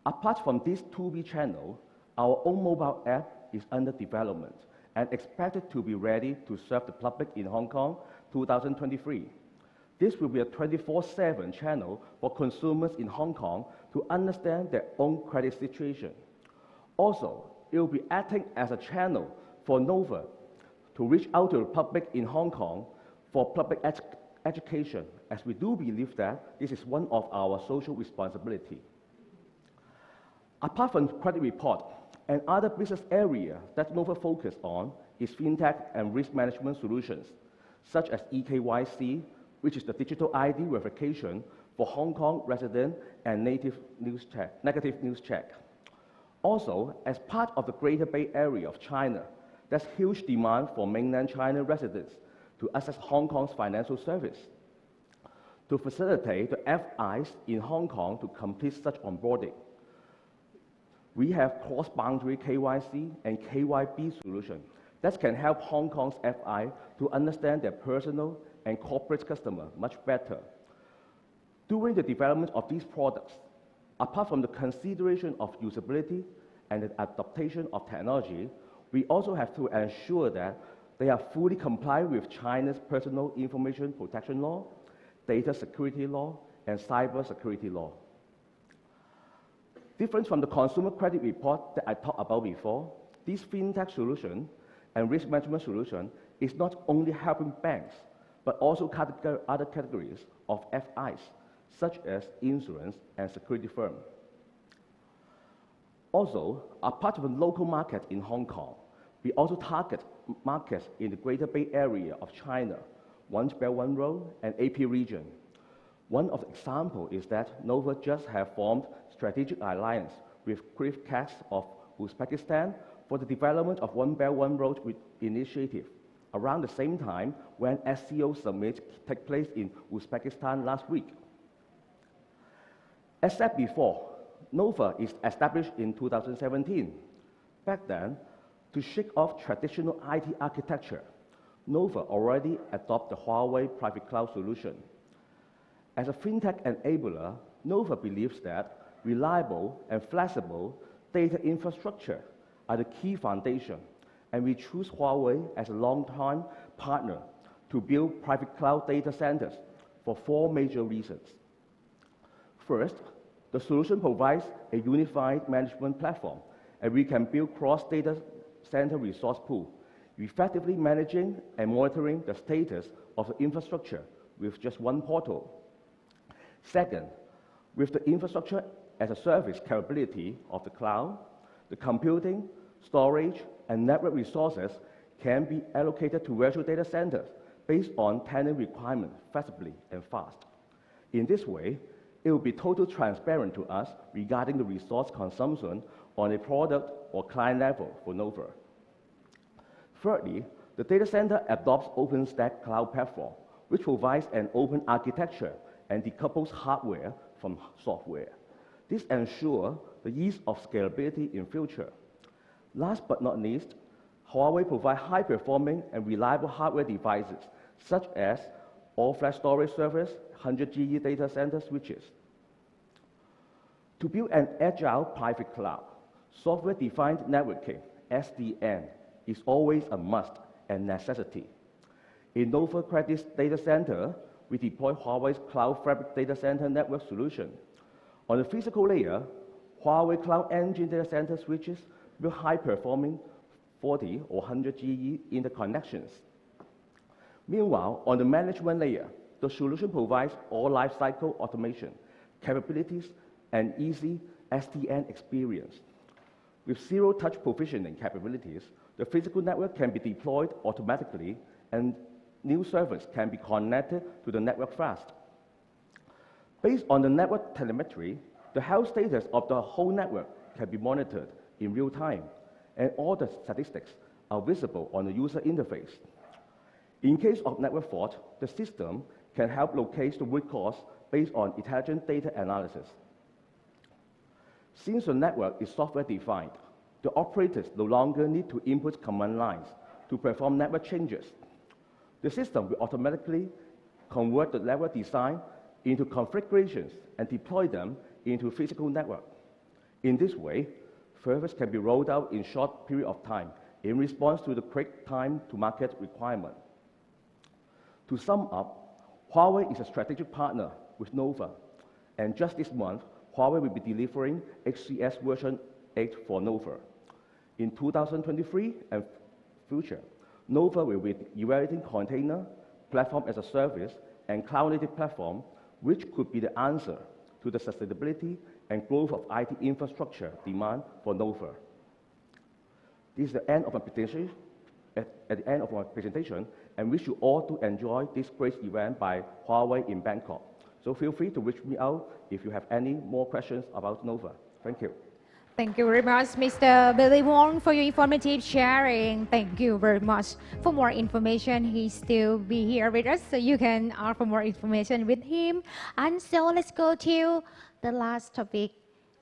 Apart from this 2B channel, our own mobile app is under development, and expected to be ready to serve the public in Hong Kong 2023. This will be a 24/7 channel for consumers in Hong Kong to understand their own credit situation. Also, it will be acting as a channel for Nova to reach out to the public in Hong Kong for public education, as we do believe that this is one of our social responsibility. Apart from credit report, another business area that Nova focus on is fintech and risk management solutions, such as eKYC, which is the digital ID verification for Hong Kong resident and negative news check. Also, as part of the Greater Bay Area of China, there's huge demand for mainland China residents to access Hong Kong's financial service. To facilitate the FIs in Hong Kong to complete such onboarding, we have cross-boundary KYC and KYB solution that can help Hong Kong's FI to understand their personal and corporate customer much better. During the development of these products, apart from the consideration of usability and the adaptation of technology, we also have to ensure that they are fully compliant with China's personal information protection law, data security law, and cyber security law. Different from the consumer credit report that I talked about before, this fintech solution and risk management solution is not only helping banks, but also other categories of FIs, such as insurance and security firm. Also, apart from the local market in Hong Kong, we also target markets in the Greater Bay Area of China, One Belt One Road, and AP region. One of the examples is that Nova just have formed strategic alliance with Krivkaz of Uzbekistan for the development of One Belt One Road initiative, around the same time when SCO Summit took place in Uzbekistan last week. As said before, Nova is established in 2017. Back then, to shake off traditional IT architecture, Nova already adopted the Huawei private cloud solution. As a fintech enabler, Nova believes that reliable and flexible data infrastructure are the key foundation, and we choose Huawei as a long-time partner to build private cloud data centers for 4 major reasons. First, the solution provides a unified management platform, and we can build cross-data center resource pool, effectively managing and monitoring the status of the infrastructure with just one portal. Second, with the infrastructure as a service capability of the cloud, the computing, storage, and network resources can be allocated to virtual data centers based on tenant requirements flexibly and fast. In this way, it will be totally transparent to us regarding the resource consumption on a product or client level for Nova. Thirdly, the data center adopts OpenStack cloud platform, which provides an open architecture and decouples hardware from software. This ensures the ease of scalability in future. Last but not least, Huawei provides high-performing and reliable hardware devices, such as all-flash storage servers, 100 GE data center switches. To build an agile private cloud, software-defined networking, SDN, is always a must and necessity. In Nova Credit's data center, we deploy Huawei's Cloud Fabric data center network solution. On the physical layer, Huawei Cloud Engine data center switches with high-performing 40 or 100 GE interconnections. Meanwhile, on the management layer, the solution provides all lifecycle automation, capabilities, and easy SDN experience. With zero-touch provisioning capabilities, the physical network can be deployed automatically, and new servers can be connected to the network fast. Based on the network telemetry, the health status of the whole network can be monitored in real time, and all the statistics are visible on the user interface. In case of network fault, the system can help locate the root cause based on intelligent data analysis. Since the network is software-defined, the operators no longer need to input command lines to perform network changes. The system will automatically convert the network design into configurations and deploy them into physical network. In this way, servers can be rolled out in short period of time in response to the quick time to market requirement. To sum up, Huawei is a strategic partner with Nova, and just this month, Huawei will be delivering HCS version 8 for Nova. In 2023 and future, Nova will be evaluating container, platform as a service, and cloud-native platform, which could be the answer to the sustainability and growth of IT infrastructure demand for Nova. This is the end of my presentation. At the end of my presentation, and wish you all to enjoy this great event by Huawei in Bangkok. So feel free to reach me out if you have any more questions about Nova. Thank you. Thank you very much, Mr. Billy Wong, for your informative sharing. Thank you very much. For more information, he still be here with us, so you can ask for more information with him. And so let's go to the last topic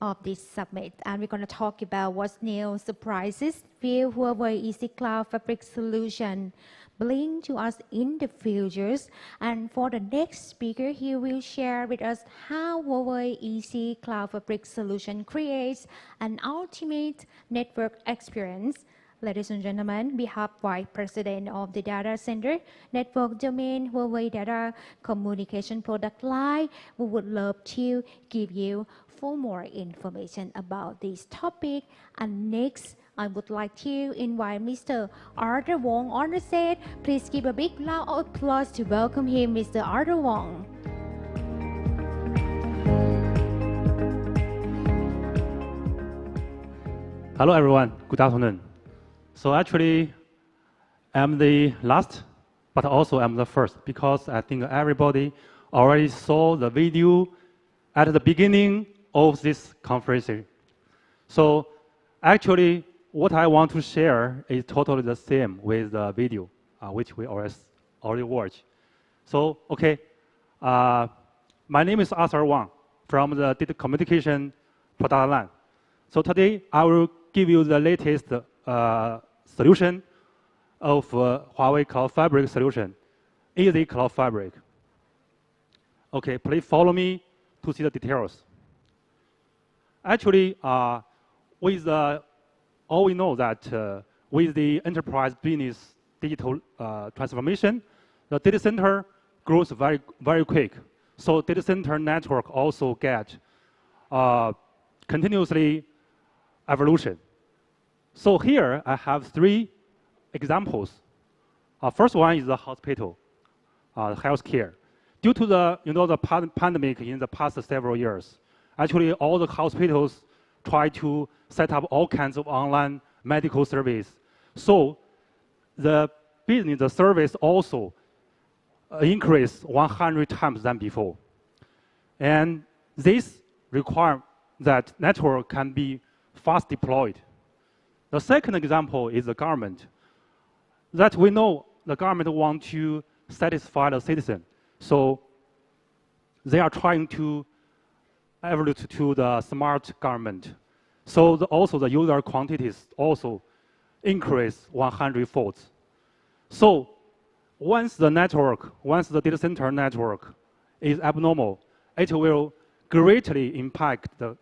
of this summit, and we're going to talk about what's new surprises will Huawei Easy Cloud Fabric solution bring to us in the futures. And for the next speaker, he will share with us how Huawei Easy Cloud Fabric solution creates an ultimate network experience. Ladies and gentlemen, on behalf of Vice President of the Data Center Network Domain Huawei Data Communication Product Line, we would love to give you for more information about this topic. And next, I would like to invite Mr. Arthur Wong on the set. Please give a big round of applause to welcome him, Mr. Arthur Wong. Hello everyone, good afternoon. So actually, I'm the last, but also I'm the first, because I think everybody already saw the video at the beginning of this conference. So actually, what I want to share is totally the same with the video, which we already watched. So, okay, my name is Arthur Wang from the Data Communication Product Line. So today, I will give you the latest solution of Huawei Cloud Fabric solution, Easy Cloud Fabric. Okay, please follow me to see the details. Actually, with all we know that with the enterprise business digital transformation, the data center grows very, very quick. So data center network also get continuously evolution. So here I have 3 examples. First one is the hospital, healthcare. Due to the the pandemic in the past several years, actually all the hospitals try to set up all kinds of online medical service. So the business, the service also increased 100 times than before. And this requires that network can be fast deployed. The second example is the government. That we know the government want to satisfy the citizen. So they are trying to evolve to the smart government. So also the user quantities also increase 100-fold. So once the data center network is abnormal, it will greatly impact the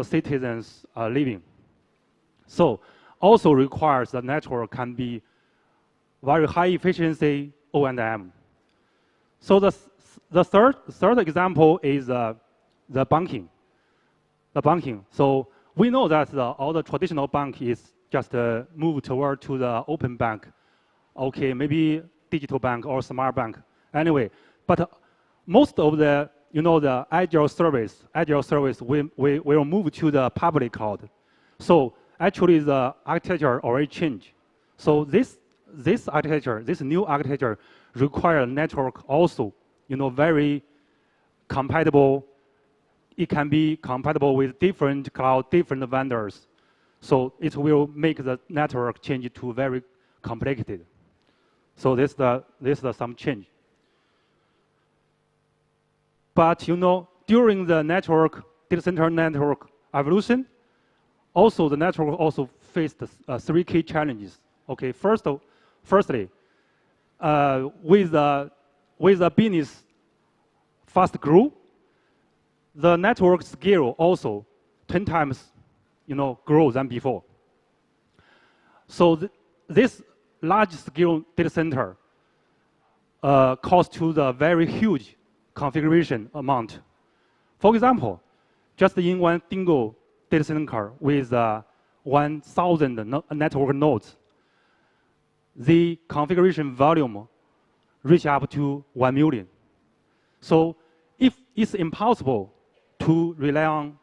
citizens' living. So also requires the network can be very high efficiency O&M. So the third example is the banking. The banking. So we know that all the traditional bank is just moved toward to the open bank. Okay, maybe digital bank or smart bank. Anyway, but most of the the agile service will move to the public cloud. So actually the architecture already changed. So this new architecture requires network also very compatible. It can be compatible with different cloud, different vendors. So it will make the network change to very complicated. So this is some change. But during the data center network evolution, also the network also faced 3 key challenges. Okay, firstly, with the business fast grew, the network scale also 10 times grow than before. So this large-scale data center calls to the very huge configuration amount. For example, just in one single data center with 1,000 network nodes, the configuration volume reach up to 1 million. So if it's impossible to rely on,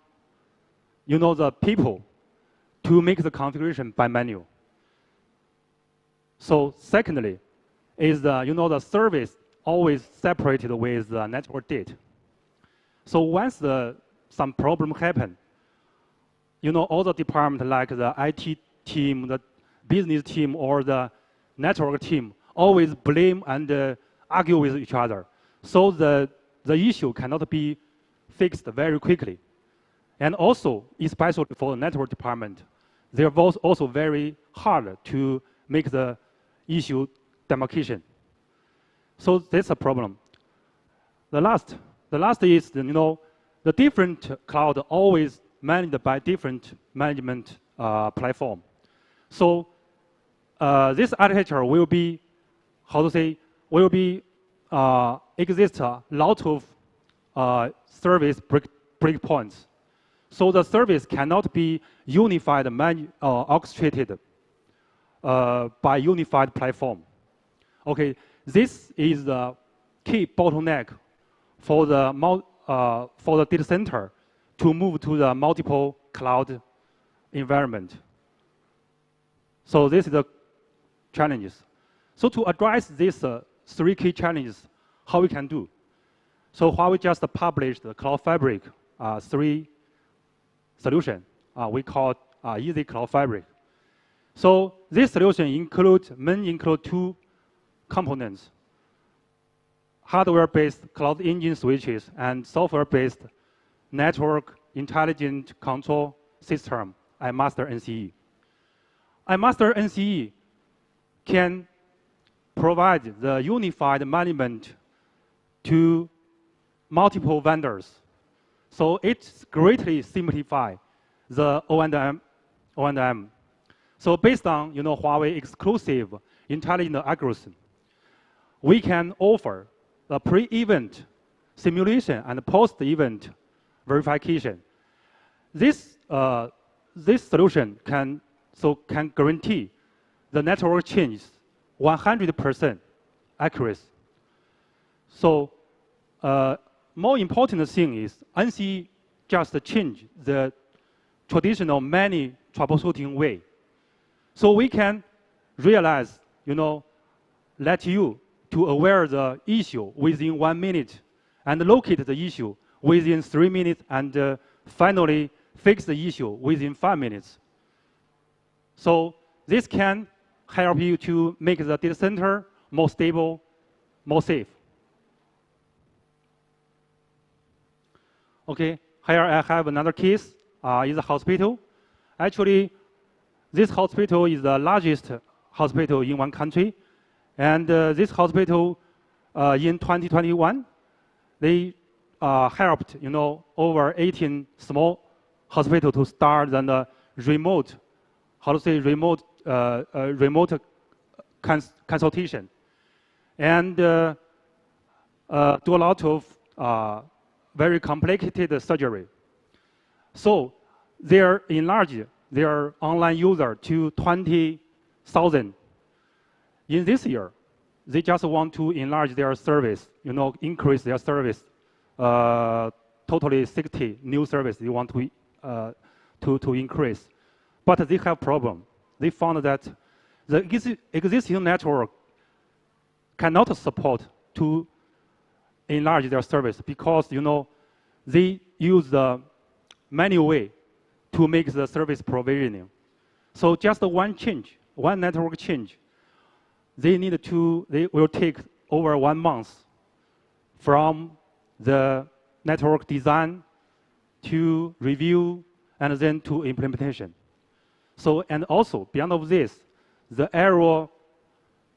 the people to make the configuration by manual. So secondly, is the service always separated with the network data. So once some problem happen, all the department like the IT team, the business team, or the network team always blame and argue with each other. So the issue cannot be fixed very quickly. And also, especially for the network department, they're both also very hard to make the issue demarcation. So that's a problem. The last is, the different cloud always managed by different management platform. So this architecture will be, exist a lot of service breakpoints. So the service cannot be unified, orchestrated by unified platform. Okay, this is the key bottleneck for the data center to move to the multiple cloud environment. So this is the challenges. So to address these 3 key challenges, how we can do? So Huawei just published the Cloud Fabric 3 solution. We call Easy Cloud Fabric. So this solution includes 2 components: hardware-based cloud engine switches and software-based network intelligent control system, iMaster NCE. iMaster NCE can provide the unified management to multiple vendors. So it greatly simplifies the O&M. So based on Huawei exclusive intelligent algorithm, we can offer the pre-event simulation and post-event verification. This solution can guarantee the network changes 100% accuracy. So more important thing is NCE just change the traditional many troubleshooting way. So we can realize, let you to aware the issue within 1 minute and locate the issue within 3 minutes and finally fix the issue within 5 minutes. So this can help you to make the data center more stable, more safe. Okay, here I have another case, is a hospital. Actually, this hospital is the largest hospital in one country. And this hospital, in 2021, they helped, over 18 small hospitals to start the remote, remote consultation. And do a lot of very complicated surgery. So they enlarged their online user to 20,000. In this year, they just want to enlarge their service, increase their service, totally 60 new service they want to increase. But they have problem. They found that the existing network cannot support to enlarge their service because, they use the manual way to make the service provisioning. So just one change, one network change, they will take over 1 month from the network design to review and then to implementation. So, and also beyond of this, the error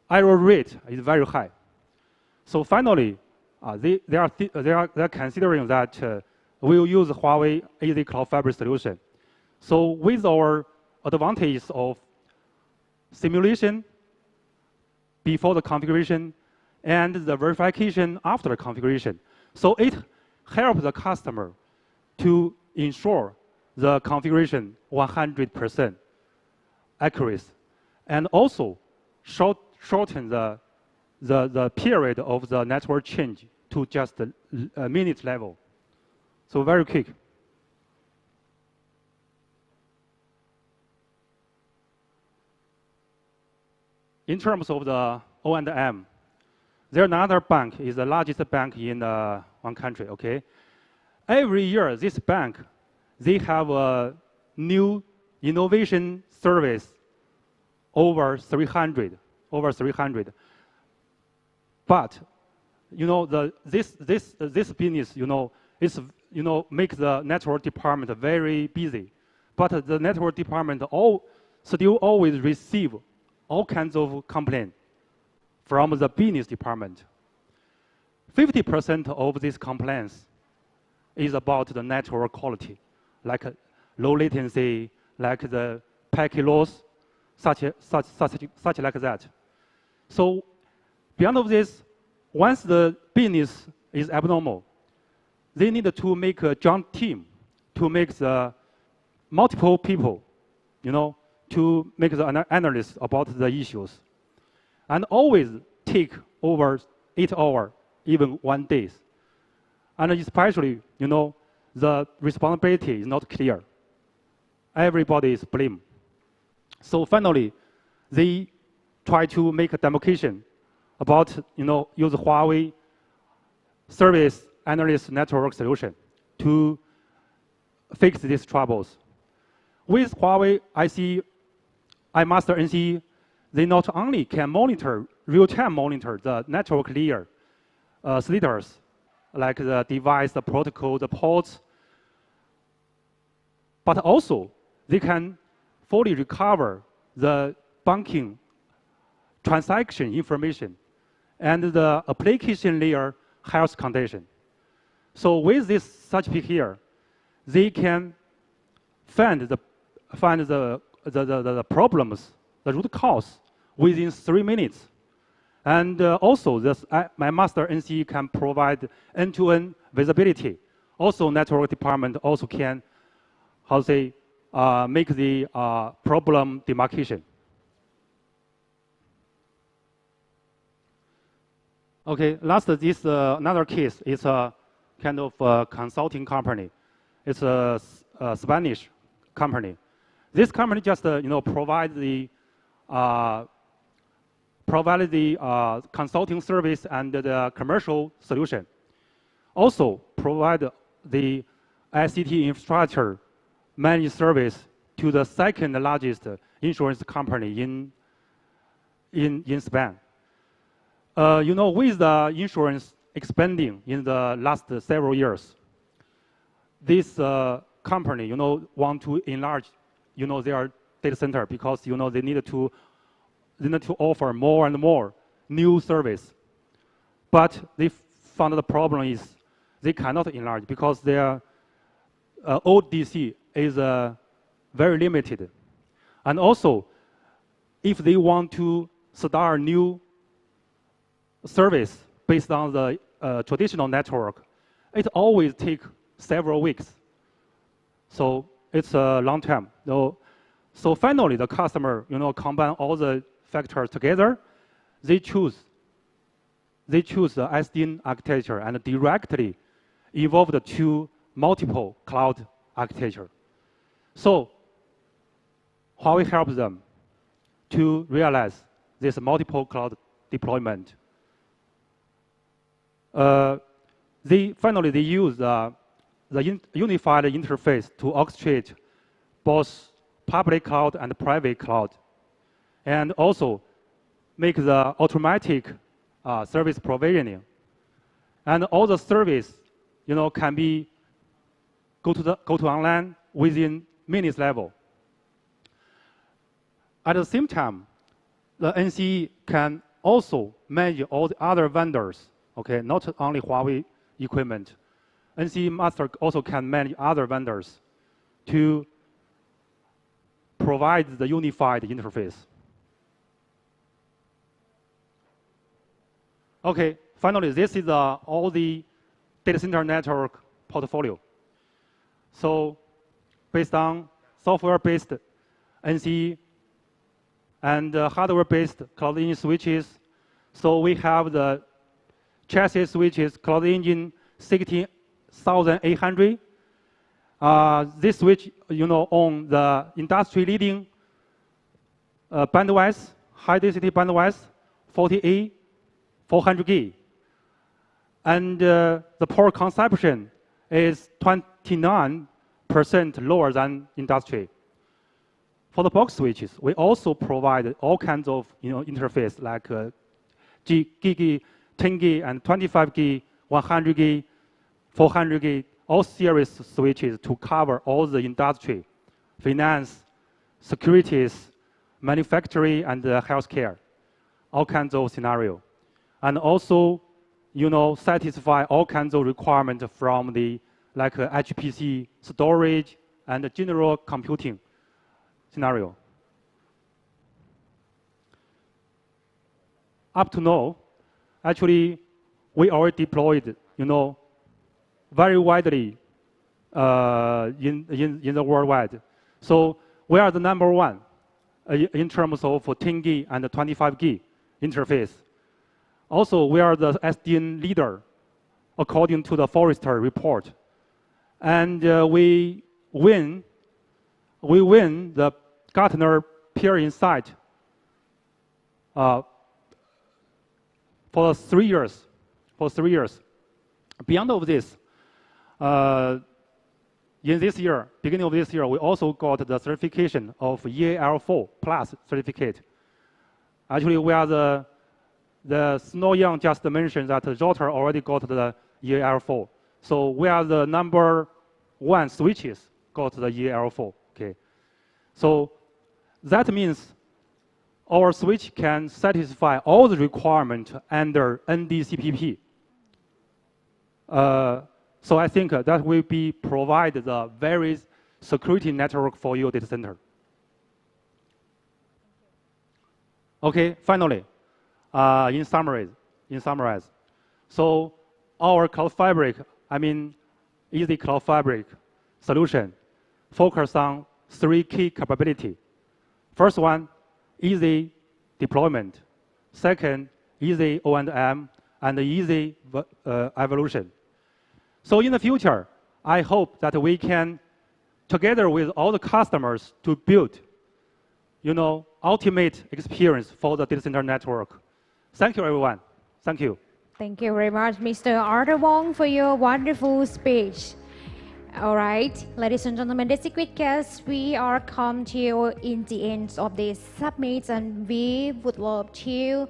rate is very high. So finally, they are considering that we'll use Huawei Easy Cloud Fabric solution. So with our advantage of simulation before the configuration, and the verification after the configuration. So it helps the customer to ensure the configuration 100% accuracy, and also shorten the period of the network change to just a minute level. So very quick. In terms of the O&M, there's another bank, is the largest bank in one country, okay? Every year, this bank, they have a new innovation service over 300. But, you know, this business, you know, is, you know, make the network department very busy. But the network department still always receive all kinds of complaints from the business department. 50% of these complaints is about the network quality, like low latency, like the packet loss, such like that. So beyond of this, once the business is abnormal, they need to make a joint team to make the multiple people, you know, to make the analysis about the issues. And always take over 8 hours, even 1 day. And especially, you know, the responsibility is not clear. Everybody is blamed. So finally, they try to make a demarcation about, you know, use Huawei service analyst network solution to fix these troubles. With Huawei iMaster NC, they not only can monitor, real-time monitor the network layer slitters, like the device, the protocol, the ports, but also they can fully recover the banking transaction information and the application layer health condition. So with this such pick here, they can find the problems, the root cause within 3 minutes. And also, my master NC can provide end-to-end visibility. Also, network department also can, make the problem demarcation. Okay, last, this another case is a kind of consulting company. It's a Spanish company. This company just, you know, provide the consulting service and the commercial solution. Also provide the ICT infrastructure managed service to the second largest insurance company in Spain. You know, with the insurance expanding in the last several years, this company, you know, want to enlarge, you know, their data center because, you know, they need to offer more and more new service. But they found the problem is they cannot enlarge because their old DC is very limited. And also, if they want to start new service based on the traditional network, it always takes several weeks. So it's a long time. So finally, the customer, you know, combine all the factors together. They choose the SDN architecture and directly evolved to multiple cloud architecture. So Huawei helps them to realize this multiple cloud deployment. Finally, they use the unified interface to orchestrate both public cloud and private cloud, and also make the automatic service provisioning. And all the service, you know, can be go to online within minutes level. At the same time, the NCE can also manage all the other vendors, okay, not only Huawei equipment. NCE Master also can manage other vendors to provide the unified interface. Okay, finally, this is all the data center network portfolio. So based on software-based NC and hardware-based Cloud Engine switches, so we have the chassis switches, Cloud Engine 16800. This switch, on the industry-leading bandwidth, high-density bandwidth, 40A, 400G. And the power consumption is 29% lower than industry. For the box switches, we also provide all kinds of interface like Gig, 10G, and 25G, 100G, 400G, all series switches to cover all the industry, finance, securities, manufacturing, and healthcare, all kinds of scenario. And also, satisfy all kinds of requirements from the HPC storage and general computing scenario. Up to now, actually, we already deployed, very widely in the worldwide. So we are the #1 in terms of 10G and 25G interface. Also, we are the SDN leader according to the Forrester report. And we win the Gartner Peer Insight for 3 years. Beyond of this, in this year, beginning of this year, we also got the certification of EAL4 Plus certificate. Actually, we are the Snow Young just mentioned that router already got the EAL4. So we are the #1 switches got the EAL4. Okay. So that means our switch can satisfy all the requirements under NDCPP. So I think that will be provide the very security network for your data center. Okay, finally, in summary, so our Cloud Fabric, Easy Cloud Fabric solution focus on 3 key capabilities. First one, easy deployment. Second, easy O&M, and easy evolution. So in the future, I hope that we can, together with all the customers, to build, ultimate experience for the data center network. Thank you, everyone. Thank you. Thank you very much, Mr. Arthur Wong, for your wonderful speech. All right, ladies and gentlemen, distinguished guests, we are come to in the end of this summit, and we would love to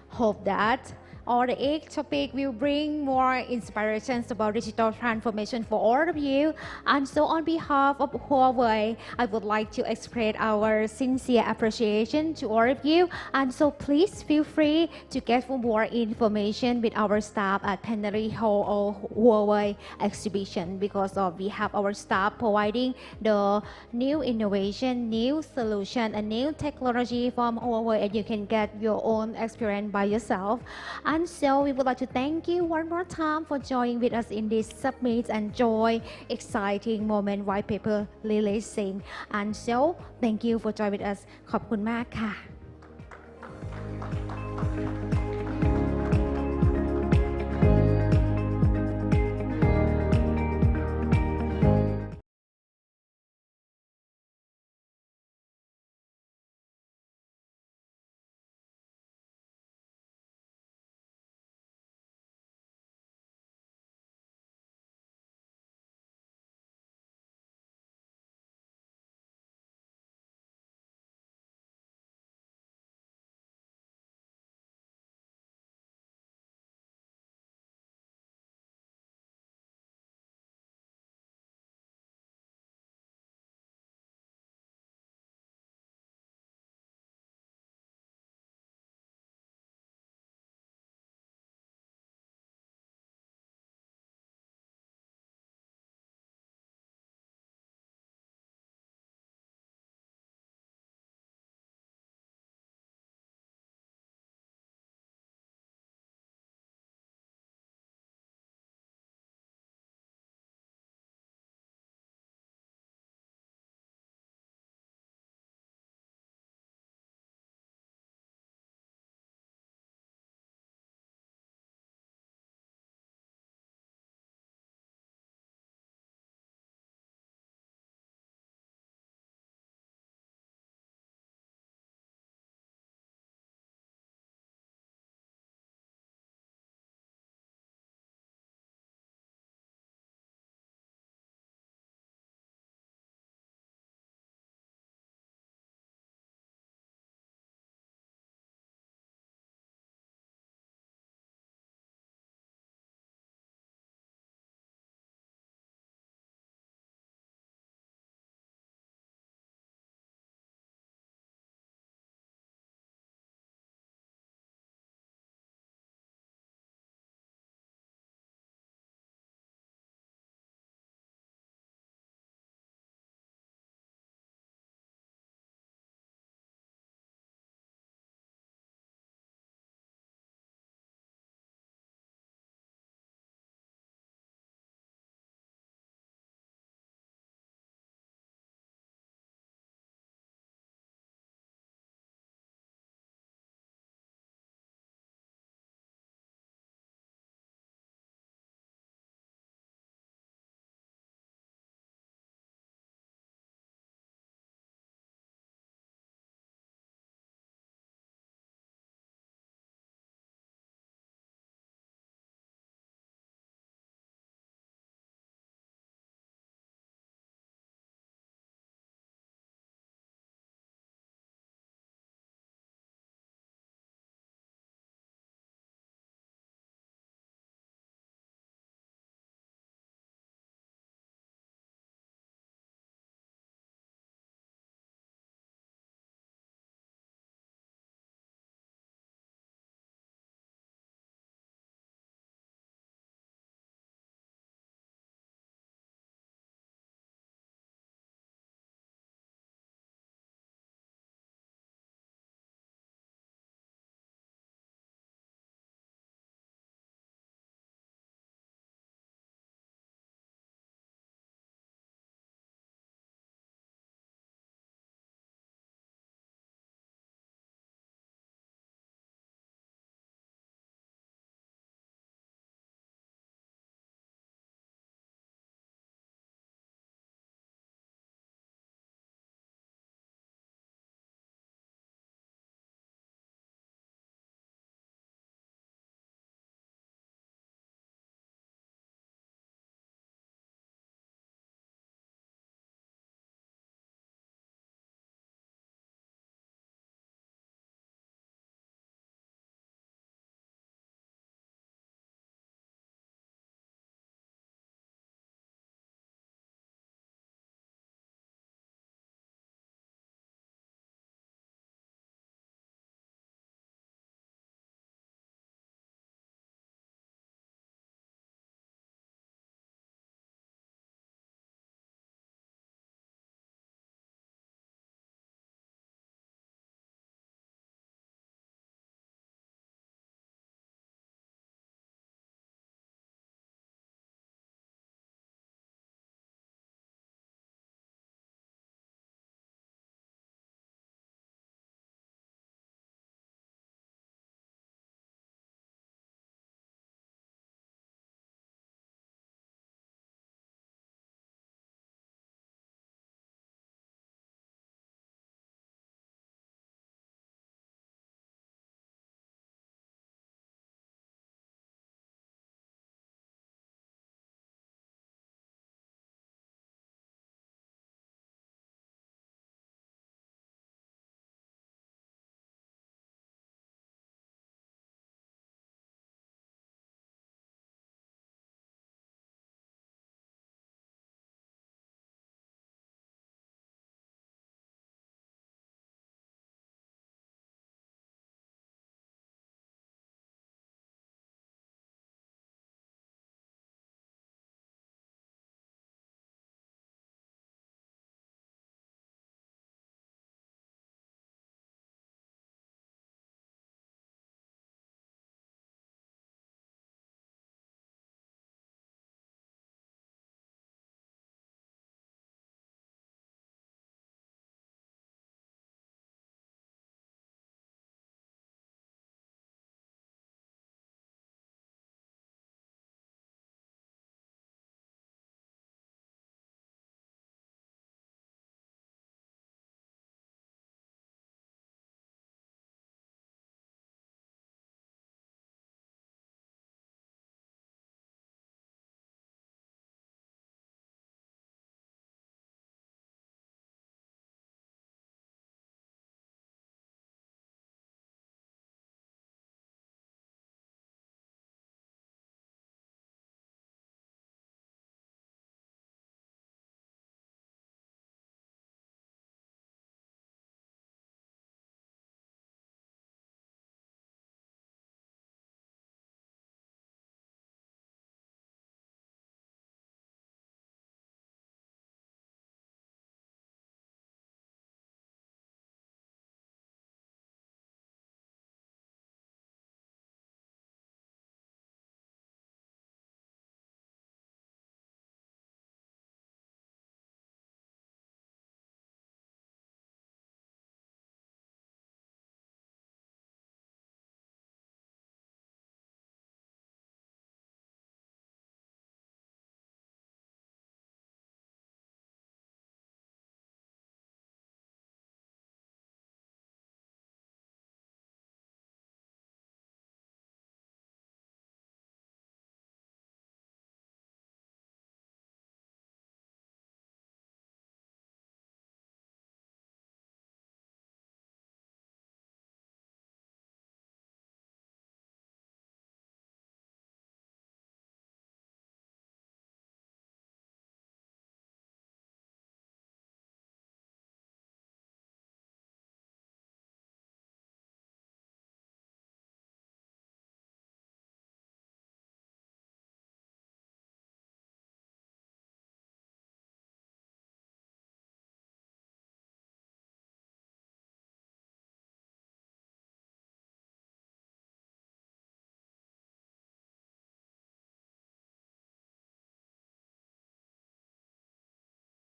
hope that all the 8 topics will bring more inspirations about digital transformation for all of you. And so on behalf of Huawei, I would like to express our sincere appreciation to all of you. And so please feel free to get more information with our staff at Plenary Hall or Huawei exhibition, because we have our staff providing the new innovation, new solution, and new technology from Huawei, and you can get your own experience by yourself. And so we would like to thank you one more time for joining with us in this summit and enjoy exciting moment white paper releasing. And so thank you for joining with us. ขอบคุณมากค่ะ